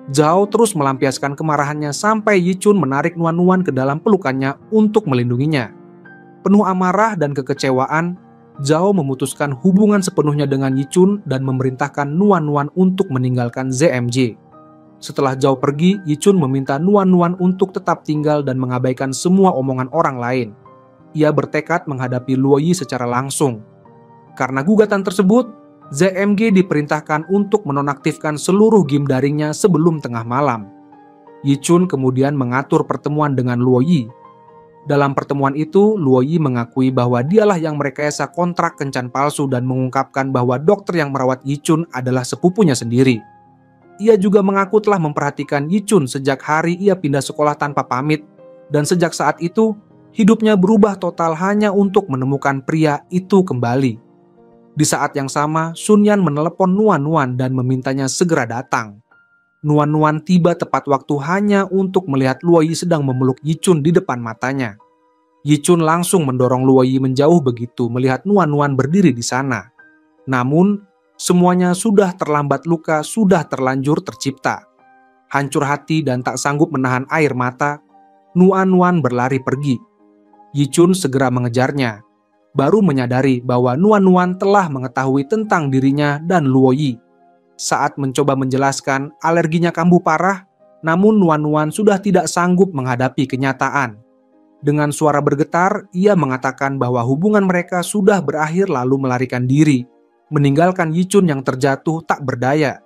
Zhao terus melampiaskan kemarahannya sampai Yi Chun menarik Nuan Nuan ke dalam pelukannya untuk melindunginya. Penuh amarah dan kekecewaan, Zhao memutuskan hubungan sepenuhnya dengan Yi Chun dan memerintahkan Nuan Nuan untuk meninggalkan ZMJ. Setelah Zhao pergi, Yi Chun meminta Nuan Nuan untuk tetap tinggal dan mengabaikan semua omongan orang lain. Ia bertekad menghadapi Luo Yi secara langsung. Karena gugatan tersebut, ZMG diperintahkan untuk menonaktifkan seluruh game daringnya sebelum tengah malam. Yi Chun kemudian mengatur pertemuan dengan Luo Yi. Dalam pertemuan itu, Luo Yi mengakui bahwa dialah yang merekayasa kontrak kencan palsu dan mengungkapkan bahwa dokter yang merawat Yi Chun adalah sepupunya sendiri. Ia juga mengaku telah memperhatikan Yi Chun sejak hari ia pindah sekolah tanpa pamit, dan sejak saat itu, hidupnya berubah total hanya untuk menemukan pria itu kembali. Di saat yang sama, Sun Yan menelepon Nuan Nuan dan memintanya segera datang. Nuan Nuan tiba tepat waktu hanya untuk melihat Luo Yi sedang memeluk Yi Chun di depan matanya. Yi Chun langsung mendorong Luo Yi menjauh begitu melihat Nuan Nuan berdiri di sana. Namun, semuanya sudah terlambat, luka sudah terlanjur tercipta. Hancur hati dan tak sanggup menahan air mata, Nuan Nuan berlari pergi. Yi Chun segera mengejarnya, baru menyadari bahwa Nuan Nuan telah mengetahui tentang dirinya dan Luo Yi. Saat mencoba menjelaskan alerginya kambuh parah, namun Nuan Nuan sudah tidak sanggup menghadapi kenyataan. Dengan suara bergetar, ia mengatakan bahwa hubungan mereka sudah berakhir lalu melarikan diri, meninggalkan Yi Chun yang terjatuh tak berdaya.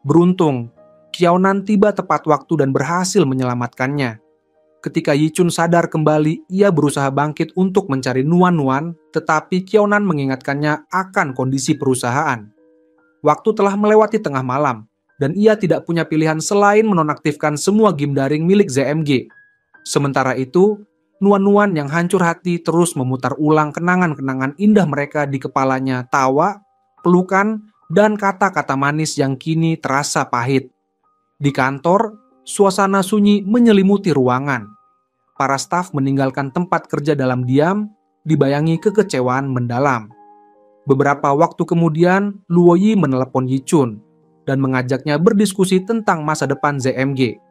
Beruntung, Qiaonan tiba tepat waktu dan berhasil menyelamatkannya. Ketika Yi Chun sadar kembali, ia berusaha bangkit untuk mencari Nuan Nuan, tetapi Qiaonan mengingatkannya akan kondisi perusahaan. Waktu telah melewati tengah malam, dan ia tidak punya pilihan selain menonaktifkan semua game daring milik ZMG. Sementara itu, Nuan Nuan yang hancur hati terus memutar ulang kenangan-kenangan indah mereka di kepalanya, tawa, pelukan, dan kata-kata manis yang kini terasa pahit. Di kantor, suasana sunyi menyelimuti ruangan. Para staf meninggalkan tempat kerja dalam diam, dibayangi kekecewaan mendalam. Beberapa waktu kemudian, Luo Yi menelepon Yi Chun dan mengajaknya berdiskusi tentang masa depan ZMG.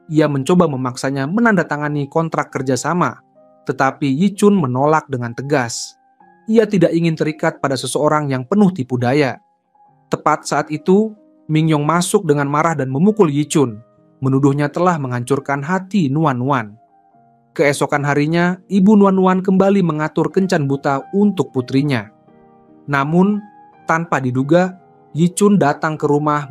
Ia mencoba memaksanya menandatangani kontrak kerjasama, tetapi Yi Chun menolak dengan tegas. Ia tidak ingin terikat pada seseorang yang penuh tipu daya. Tepat saat itu, Ming Yong masuk dengan marah dan memukul Yi Chun, menuduhnya telah menghancurkan hati Nuan Nuan. Keesokan harinya, ibu Nuan Nuan kembali mengatur kencan buta untuk putrinya. Namun, tanpa diduga, Yi Chun datang ke rumah.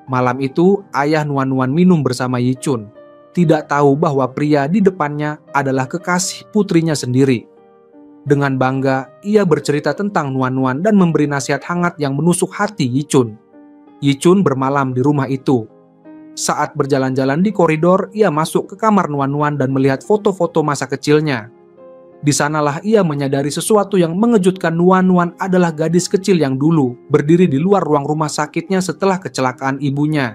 Malam itu, ayah Nuan Nuan minum bersama Yi Chun, tidak tahu bahwa pria di depannya adalah kekasih putrinya sendiri. Dengan bangga, ia bercerita tentang Nuan Nuan dan memberi nasihat hangat yang menusuk hati Yi Chun. Yi Chun bermalam di rumah itu. Saat berjalan-jalan di koridor, ia masuk ke kamar Nuan Nuan dan melihat foto-foto masa kecilnya. Di sanalah ia menyadari sesuatu yang mengejutkan. Nuan Nuan adalah gadis kecil yang dulu berdiri di luar ruang rumah sakitnya setelah kecelakaan ibunya.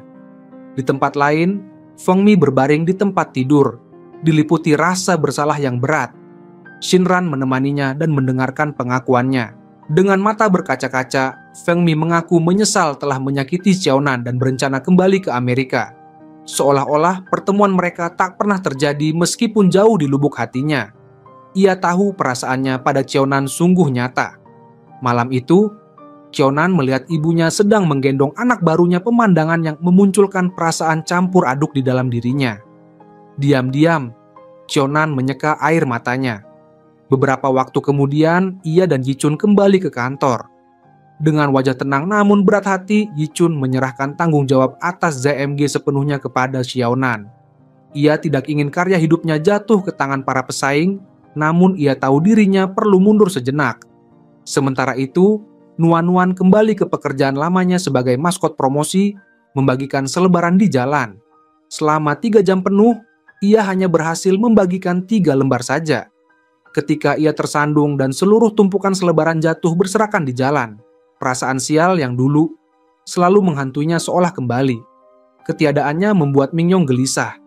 Di tempat lain, Feng Mi berbaring di tempat tidur, diliputi rasa bersalah yang berat. Shinran menemaninya dan mendengarkan pengakuannya. Dengan mata berkaca-kaca, Feng Mi mengaku menyesal telah menyakiti Qiaonan dan berencana kembali ke Amerika. Seolah-olah pertemuan mereka tak pernah terjadi meskipun jauh di lubuk hatinya. Ia tahu perasaannya pada Qiaonan sungguh nyata. Malam itu, Qiaonan melihat ibunya sedang menggendong anak barunya, pemandangan yang memunculkan perasaan campur aduk di dalam dirinya. Diam-diam, Qiaonan menyeka air matanya. Beberapa waktu kemudian, ia dan Yi Chun kembali ke kantor. Dengan wajah tenang namun berat hati, Yi Chun menyerahkan tanggung jawab atas ZMG sepenuhnya kepada Qiaonan. Ia tidak ingin karya hidupnya jatuh ke tangan para pesaing, namun ia tahu dirinya perlu mundur sejenak. Sementara itu, Nuan Nuan kembali ke pekerjaan lamanya sebagai maskot promosi, membagikan selebaran di jalan. Selama 3 jam penuh, ia hanya berhasil membagikan 3 lembar saja. Ketika ia tersandung dan seluruh tumpukan selebaran jatuh berserakan di jalan, perasaan sial yang dulu selalu menghantuinya seolah kembali. Ketiadaannya membuat Ming Yong gelisah.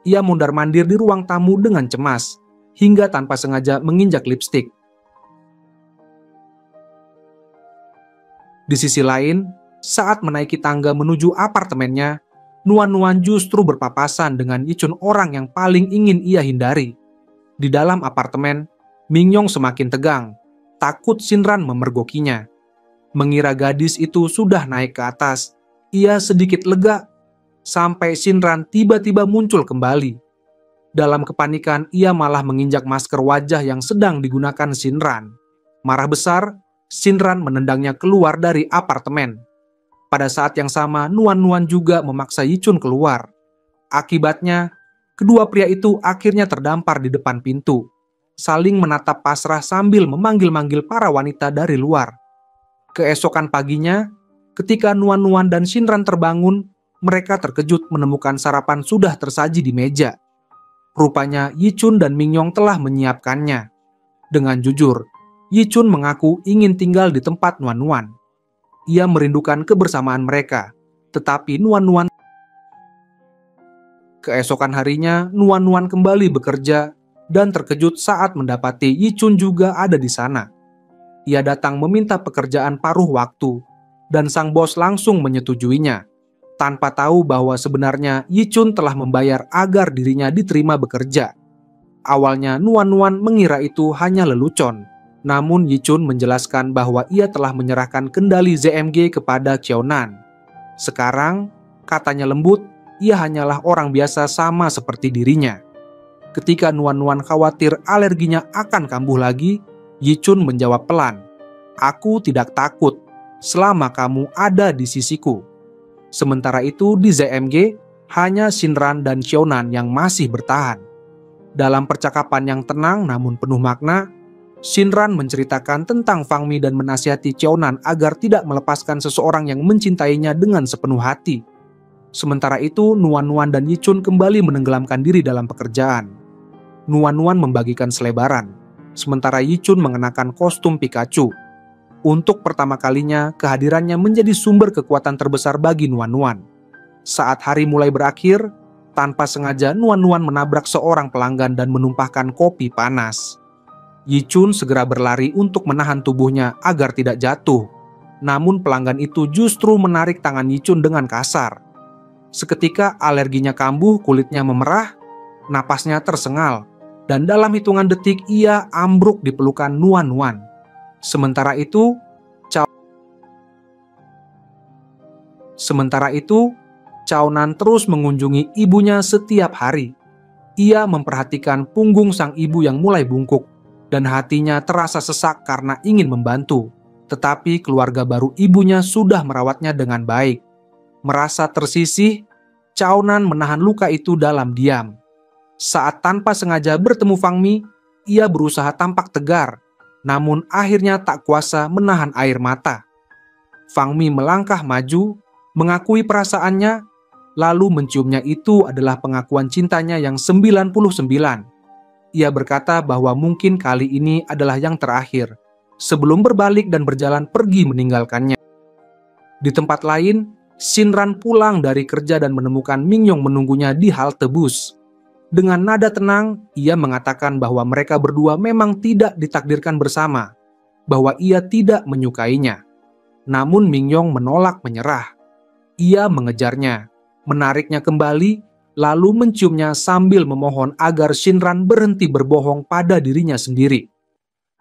Ia mondar-mandir di ruang tamu dengan cemas, hingga tanpa sengaja menginjak lipstik. Di sisi lain, saat menaiki tangga menuju apartemennya, Nuan Nuan justru berpapasan dengan Yi Chun, orang yang paling ingin ia hindari. Di dalam apartemen, Mingyong semakin tegang, takut Shinran memergokinya. Mengira gadis itu sudah naik ke atas, ia sedikit lega, sampai Shinran tiba-tiba muncul kembali. Dalam kepanikan, ia malah menginjak masker wajah yang sedang digunakan Shinran. Marah besar, Shinran menendangnya keluar dari apartemen. Pada saat yang sama, Nuan-Nuan juga memaksa Yichun keluar. Akibatnya, kedua pria itu akhirnya terdampar di depan pintu, saling menatap pasrah sambil memanggil-manggil para wanita dari luar. Keesokan paginya, ketika Nuan-Nuan dan Shinran terbangun, mereka terkejut menemukan sarapan sudah tersaji di meja. Rupanya Yichun dan Mingyong telah menyiapkannya. Dengan jujur, Yichun mengaku ingin tinggal di tempat Nuan-Nuan. Ia merindukan kebersamaan mereka, tetapi Nuan-Nuan. Keesokan harinya, Nuan-Nuan kembali bekerja dan terkejut saat mendapati Yichun juga ada di sana. Ia datang meminta pekerjaan paruh waktu, dan sang bos langsung menyetujuinya, tanpa tahu bahwa sebenarnya Yichun telah membayar agar dirinya diterima bekerja. Awalnya Nuan-Nuan mengira itu hanya lelucon, namun Yichun menjelaskan bahwa ia telah menyerahkan kendali ZMG kepada Qiaonan. Sekarang, katanya lembut, ia hanyalah orang biasa sama seperti dirinya. Ketika Nuan-Nuan khawatir alerginya akan kambuh lagi, Yichun menjawab pelan, "Aku tidak takut selama kamu ada di sisiku." Sementara itu di ZMG, hanya Shinran dan Qiaonan yang masih bertahan. Dalam percakapan yang tenang namun penuh makna, Shinran menceritakan tentang Fang Mi dan menasihati Qiaonan agar tidak melepaskan seseorang yang mencintainya dengan sepenuh hati. Sementara itu, Nuan-Nuan dan Yichun kembali menenggelamkan diri dalam pekerjaan. Nuan-Nuan membagikan selebaran, sementara Yichun mengenakan kostum Pikachu. Untuk pertama kalinya, kehadirannya menjadi sumber kekuatan terbesar bagi Nuan-Nuan. Saat hari mulai berakhir, tanpa sengaja Nuan-Nuan menabrak seorang pelanggan dan menumpahkan kopi panas. Yichun segera berlari untuk menahan tubuhnya agar tidak jatuh. Namun pelanggan itu justru menarik tangan Yichun dengan kasar. Seketika alerginya kambuh, kulitnya memerah, napasnya tersengal, dan dalam hitungan detik ia ambruk di pelukan Nuan-Nuan. Sementara itu, Qiaonan terus mengunjungi ibunya setiap hari. Ia memperhatikan punggung sang ibu yang mulai bungkuk, dan hatinya terasa sesak karena ingin membantu. Tetapi keluarga baru ibunya sudah merawatnya dengan baik. Merasa tersisih, Qiaonan menahan luka itu dalam diam. Saat tanpa sengaja bertemu Fang Mi, ia berusaha tampak tegar, namun akhirnya tak kuasa menahan air mata. Fang Mi melangkah maju, mengakui perasaannya, lalu menciumnya. Itu adalah pengakuan cintanya yang 99. Ia berkata bahwa mungkin kali ini adalah yang terakhir, sebelum berbalik dan berjalan pergi meninggalkannya. Di tempat lain, Shinran pulang dari kerja dan menemukan Mingyong menunggunya di halte bus. Dengan nada tenang, ia mengatakan bahwa mereka berdua memang tidak ditakdirkan bersama, bahwa ia tidak menyukainya. Namun Mingyong menolak menyerah. Ia mengejarnya, menariknya kembali, lalu menciumnya sambil memohon agar Shinran berhenti berbohong pada dirinya sendiri.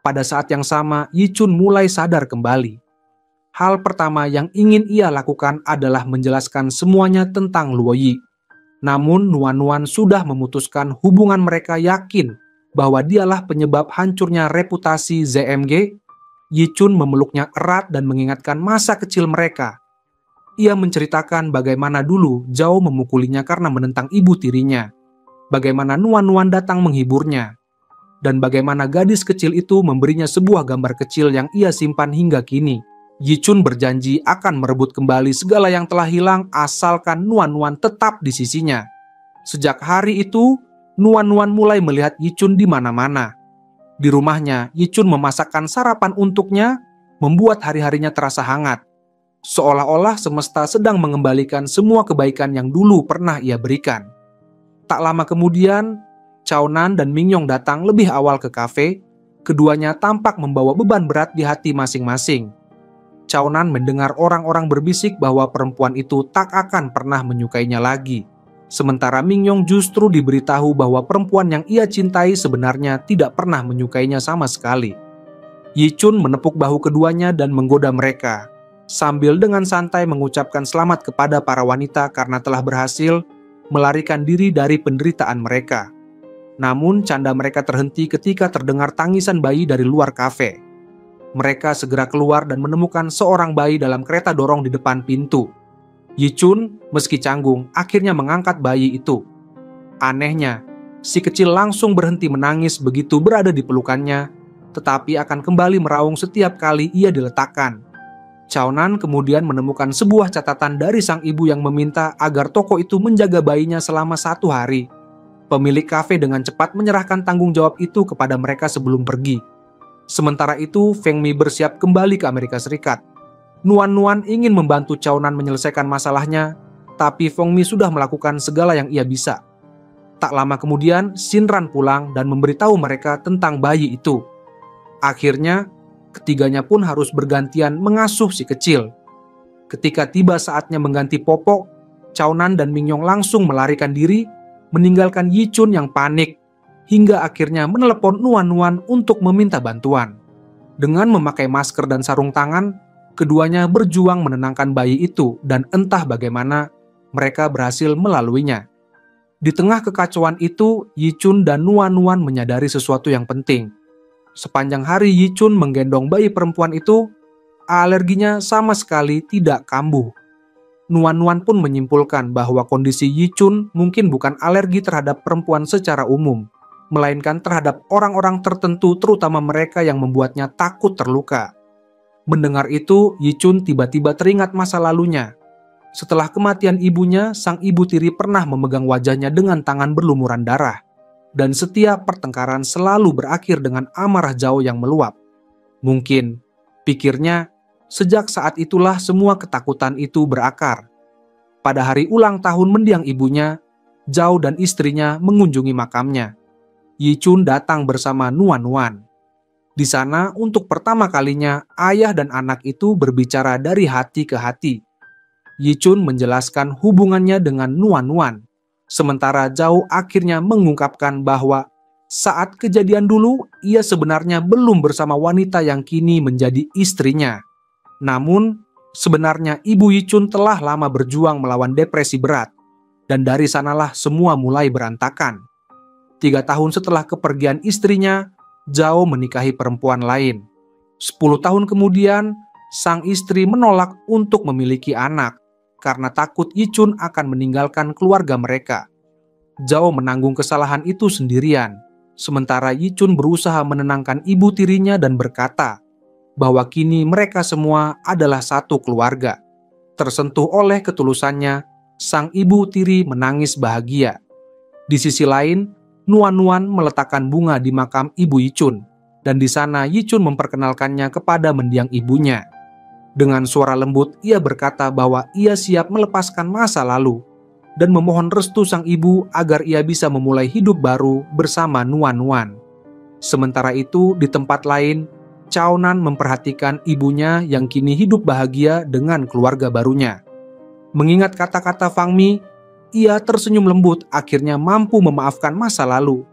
Pada saat yang sama, Yichun mulai sadar kembali. Hal pertama yang ingin ia lakukan adalah menjelaskan semuanya tentang Luo Yi. Namun Nuan-Nuan sudah memutuskan hubungan mereka yakin bahwa dialah penyebab hancurnya reputasi ZMG. Yichun memeluknya erat dan mengingatkan masa kecil mereka. Ia menceritakan bagaimana dulu Zhao memukulinya karena menentang ibu tirinya, bagaimana Nuan-Nuan datang menghiburnya, dan bagaimana gadis kecil itu memberinya sebuah gambar kecil yang ia simpan hingga kini. Yichun berjanji akan merebut kembali segala yang telah hilang asalkan Nuan-Nuan tetap di sisinya. Sejak hari itu, Nuan-Nuan mulai melihat Yichun di mana-mana. Di rumahnya, Yichun memasakkan sarapan untuknya, membuat hari-harinya terasa hangat. Seolah-olah semesta sedang mengembalikan semua kebaikan yang dulu pernah ia berikan. Tak lama kemudian, Qiaonan dan Mingyong datang lebih awal ke kafe. Keduanya tampak membawa beban berat di hati masing-masing. Qiaonan mendengar orang-orang berbisik bahwa perempuan itu tak akan pernah menyukainya lagi. Sementara Mingyong justru diberitahu bahwa perempuan yang ia cintai sebenarnya tidak pernah menyukainya sama sekali. Yi Chun menepuk bahu keduanya dan menggoda mereka, sambil dengan santai mengucapkan selamat kepada para wanita karena telah berhasil melarikan diri dari penderitaan mereka. Namun canda mereka terhenti ketika terdengar tangisan bayi dari luar kafe. Mereka segera keluar dan menemukan seorang bayi dalam kereta dorong di depan pintu. Yi Chun, meski canggung, akhirnya mengangkat bayi itu. Anehnya, si kecil langsung berhenti menangis begitu berada di pelukannya, tetapi akan kembali meraung setiap kali ia diletakkan. Cao Nan kemudian menemukan sebuah catatan dari sang ibu yang meminta agar toko itu menjaga bayinya selama 1 hari. Pemilik kafe dengan cepat menyerahkan tanggung jawab itu kepada mereka sebelum pergi. Sementara itu, Feng Mi bersiap kembali ke Amerika Serikat. Nuan Nuan ingin membantu Cao Nan menyelesaikan masalahnya, tapi Feng Mi sudah melakukan segala yang ia bisa. Tak lama kemudian, Xin Ran pulang dan memberitahu mereka tentang bayi itu. Akhirnya, ketiganya pun harus bergantian mengasuh si kecil. Ketika tiba saatnya mengganti popok, Cao Nan dan Mingyong langsung melarikan diri, meninggalkan Yi Chun yang panik, hingga akhirnya menelepon Nuan Nuan untuk meminta bantuan. Dengan memakai masker dan sarung tangan, keduanya berjuang menenangkan bayi itu dan entah bagaimana mereka berhasil melaluinya. Di tengah kekacauan itu, Yi Chun dan Nuan Nuan menyadari sesuatu yang penting. Sepanjang hari Yi Chun menggendong bayi perempuan itu, alerginya sama sekali tidak kambuh. Nuan Nuan pun menyimpulkan bahwa kondisi Yi Chun mungkin bukan alergi terhadap perempuan secara umum, melainkan terhadap orang-orang tertentu, terutama mereka yang membuatnya takut terluka. Mendengar itu, Yi Chun tiba-tiba teringat masa lalunya. Setelah kematian ibunya, sang ibu tiri pernah memegang wajahnya dengan tangan berlumuran darah. Dan setiap pertengkaran selalu berakhir dengan amarah Zhao yang meluap. Mungkin, pikirnya, sejak saat itulah semua ketakutan itu berakar. Pada hari ulang tahun mendiang ibunya, Zhao dan istrinya mengunjungi makamnya. Yi Chun datang bersama Nuan Nuan. Di sana, untuk pertama kalinya, ayah dan anak itu berbicara dari hati ke hati. Yi Chun menjelaskan hubungannya dengan Nuan Nuan, sementara Zhao akhirnya mengungkapkan bahwa saat kejadian dulu, ia sebenarnya belum bersama wanita yang kini menjadi istrinya. Namun, sebenarnya ibu Yi Chun telah lama berjuang melawan depresi berat, dan dari sanalah semua mulai berantakan. 3 tahun setelah kepergian istrinya, Zhao menikahi perempuan lain. 10 tahun kemudian, sang istri menolak untuk memiliki anak karena takut Yi Chun akan meninggalkan keluarga mereka. Zhao menanggung kesalahan itu sendirian, sementara Yi Chun berusaha menenangkan ibu tirinya dan berkata bahwa kini mereka semua adalah satu keluarga. Tersentuh oleh ketulusannya, sang ibu tiri menangis bahagia. Di sisi lain, Nuan Nuan meletakkan bunga di makam ibu Yi Chun, dan di sana Yi Chun memperkenalkannya kepada mendiang ibunya. Dengan suara lembut, ia berkata bahwa ia siap melepaskan masa lalu dan memohon restu sang ibu agar ia bisa memulai hidup baru bersama Nuan Nuan. Sementara itu, di tempat lain, Cao Nan memperhatikan ibunya yang kini hidup bahagia dengan keluarga barunya. Mengingat kata-kata Fang Mi, ia tersenyum lembut akhirnya mampu memaafkan masa lalu.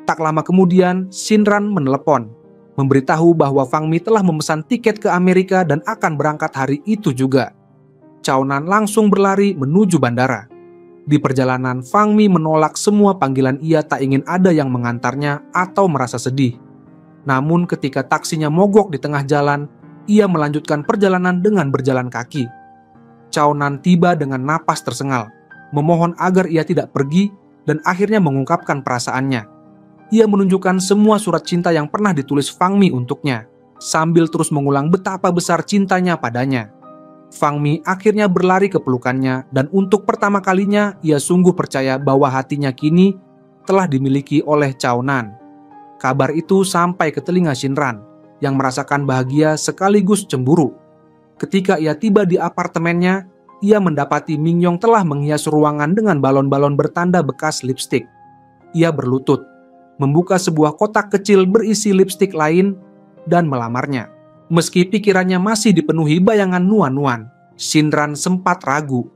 Tak lama kemudian, Xin Ran menelepon, memberitahu bahwa Fang Mi telah memesan tiket ke Amerika dan akan berangkat hari itu juga. Cao Nan langsung berlari menuju bandara. Di perjalanan, Fang Mi menolak semua panggilan ia tak ingin ada yang mengantarnya atau merasa sedih. Namun ketika taksinya mogok di tengah jalan, ia melanjutkan perjalanan dengan berjalan kaki. Cao Nan tiba dengan napas tersengal, memohon agar ia tidak pergi dan akhirnya mengungkapkan perasaannya. Ia menunjukkan semua surat cinta yang pernah ditulis Fang Mi untuknya, sambil terus mengulang betapa besar cintanya padanya. Fang Mi akhirnya berlari ke pelukannya dan untuk pertama kalinya ia sungguh percaya bahwa hatinya kini telah dimiliki oleh Cao Nan. Kabar itu sampai ke telinga Xin Ran yang merasakan bahagia sekaligus cemburu. Ketika ia tiba di apartemennya, ia mendapati Mingyong telah menghias ruangan dengan balon-balon bertanda bekas lipstik. Ia berlutut, membuka sebuah kotak kecil berisi lipstik lain, dan melamarnya. Meski pikirannya masih dipenuhi bayangan Nuan Nuan, Xin Ran sempat ragu.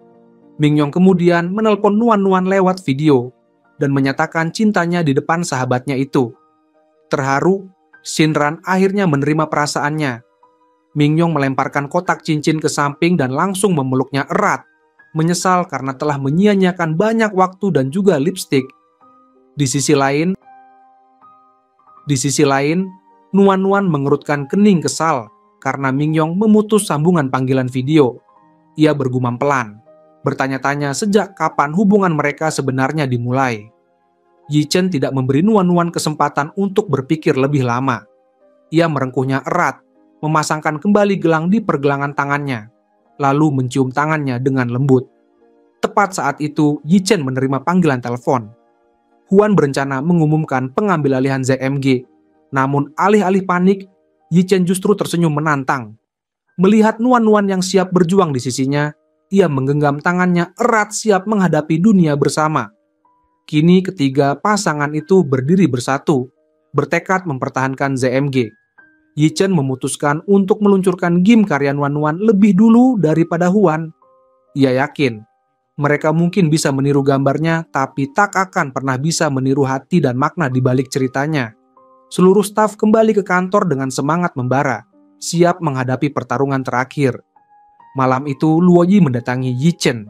Mingyong kemudian menelpon Nuan-Nuan lewat video dan menyatakan cintanya di depan sahabatnya itu. Terharu, Shinran akhirnya menerima perasaannya. Mingyong melemparkan kotak cincin ke samping dan langsung memeluknya erat, menyesal karena telah menyia-nyiakan banyak waktu dan juga lipstik. Di sisi lain, Nuan-Nuan mengerutkan kening kesal karena Mingyong memutus sambungan panggilan video. Ia bergumam pelan, bertanya-tanya sejak kapan hubungan mereka sebenarnya dimulai. Yi Chen tidak memberi Nuan-Nuan kesempatan untuk berpikir lebih lama. Ia merengkuhnya erat, memasangkan kembali gelang di pergelangan tangannya, lalu mencium tangannya dengan lembut. Tepat saat itu, Yi Chen menerima panggilan telepon. Huan berencana mengumumkan pengambil alihan ZMG, namun alih-alih panik, Yi Chen justru tersenyum menantang. Melihat Nuan-Nuan yang siap berjuang di sisinya, ia menggenggam tangannya erat siap menghadapi dunia bersama. Kini ketiga pasangan itu berdiri bersatu, bertekad mempertahankan ZMG. Yi Chen memutuskan untuk meluncurkan game karya Nuan-Nuan lebih dulu daripada Huan. Ia yakin, mereka mungkin bisa meniru gambarnya, tapi tak akan pernah bisa meniru hati dan makna di balik ceritanya. Seluruh staf kembali ke kantor dengan semangat membara, siap menghadapi pertarungan terakhir. Malam itu, Luo Yi mendatangi Yi Chen.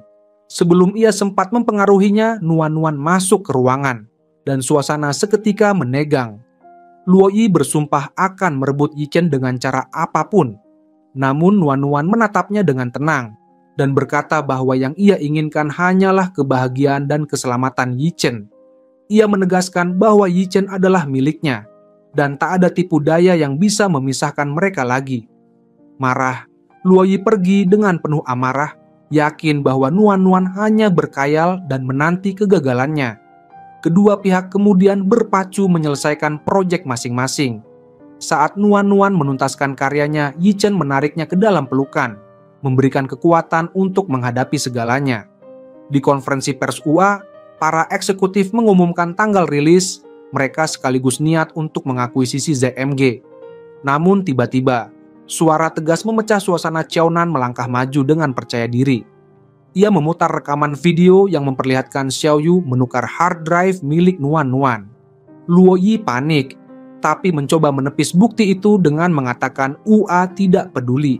Sebelum ia sempat mempengaruhinya, Nuan-Nuan masuk ke ruangan, dan suasana seketika menegang. Luo Yi bersumpah akan merebut Yi Chen dengan cara apapun. Namun Nuan-Nuan menatapnya dengan tenang dan berkata bahwa yang ia inginkan hanyalah kebahagiaan dan keselamatan Yi Chen. Ia menegaskan bahwa Yi Chen adalah miliknya dan tak ada tipu daya yang bisa memisahkan mereka lagi. Marah, Luo Yi pergi dengan penuh amarah, yakin bahwa Nuan-Nuan hanya berkhayal dan menanti kegagalannya. Kedua pihak kemudian berpacu menyelesaikan proyek masing-masing. Saat Nuan-Nuan menuntaskan karyanya, Yi Chen menariknya ke dalam pelukan, memberikan kekuatan untuk menghadapi segalanya. Di konferensi pers UA, para eksekutif mengumumkan tanggal rilis, mereka sekaligus niat untuk mengakuisisi ZMG. Namun tiba-tiba, suara tegas memecah suasana. Xiaonan melangkah maju dengan percaya diri. Ia memutar rekaman video yang memperlihatkan Xiaoyu menukar hard drive milik Nuan-Nuan. Luo Yi panik, tapi mencoba menepis bukti itu dengan mengatakan UA tidak peduli.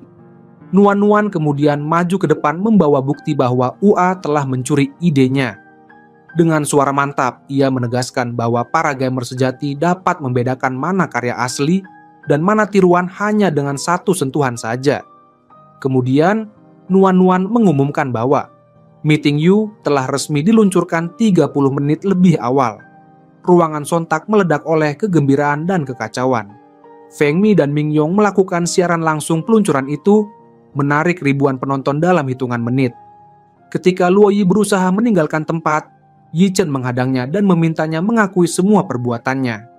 Nuan-Nuan kemudian maju ke depan membawa bukti bahwa UA telah mencuri idenya. Dengan suara mantap, ia menegaskan bahwa para gamer sejati dapat membedakan mana karya asli dan mana tiruan hanya dengan satu sentuhan saja. Kemudian, Nuan-Nuan mengumumkan bahwa Meeting You telah resmi diluncurkan 30 menit lebih awal. Ruangan sontak meledak oleh kegembiraan dan kekacauan. Feng Mi dan Mingyong melakukan siaran langsung peluncuran itu, menarik ribuan penonton dalam hitungan menit. Ketika Luo Yi berusaha meninggalkan tempat, Yi Chen menghadangnya dan memintanya mengakui semua perbuatannya.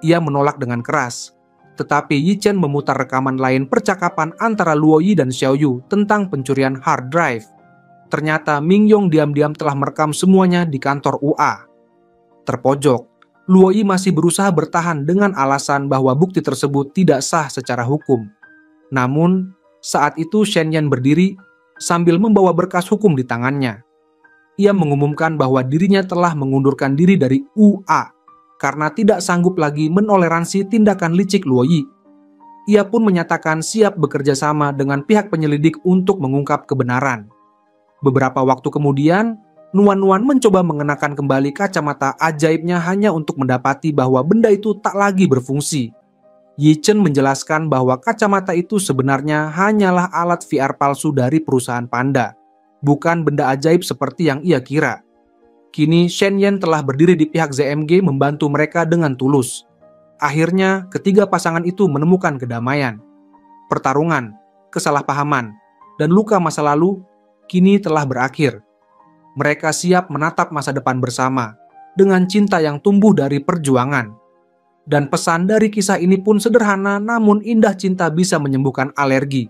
Ia menolak dengan keras. Tetapi Yi Chen memutar rekaman lain percakapan antara Luo Yi dan Xiaoyu tentang pencurian hard drive. Ternyata Mingyong diam-diam telah merekam semuanya di kantor UA. Terpojok, Luo Yi masih berusaha bertahan dengan alasan bahwa bukti tersebut tidak sah secara hukum. Namun, saat itu Shen Yan berdiri sambil membawa berkas hukum di tangannya. Ia mengumumkan bahwa dirinya telah mengundurkan diri dari UA karena tidak sanggup lagi menoleransi tindakan licik Luo Yi. Ia pun menyatakan siap bekerja sama dengan pihak penyelidik untuk mengungkap kebenaran. Beberapa waktu kemudian, Nuan-Nuan mencoba mengenakan kembali kacamata ajaibnya hanya untuk mendapati bahwa benda itu tak lagi berfungsi. Yi Chen menjelaskan bahwa kacamata itu sebenarnya hanyalah alat VR palsu dari perusahaan Panda, bukan benda ajaib seperti yang ia kira. Kini Shen Yan telah berdiri di pihak ZMG membantu mereka dengan tulus. Akhirnya, ketiga pasangan itu menemukan kedamaian. Pertarungan, kesalahpahaman, dan luka masa lalu kini telah berakhir. Mereka siap menatap masa depan bersama dengan cinta yang tumbuh dari perjuangan. Dan pesan dari kisah ini pun sederhana, namun indah. Cinta bisa menyembuhkan alergi.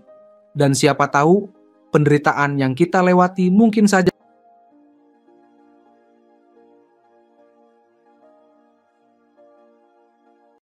Dan siapa tahu, penderitaan yang kita lewati mungkin saja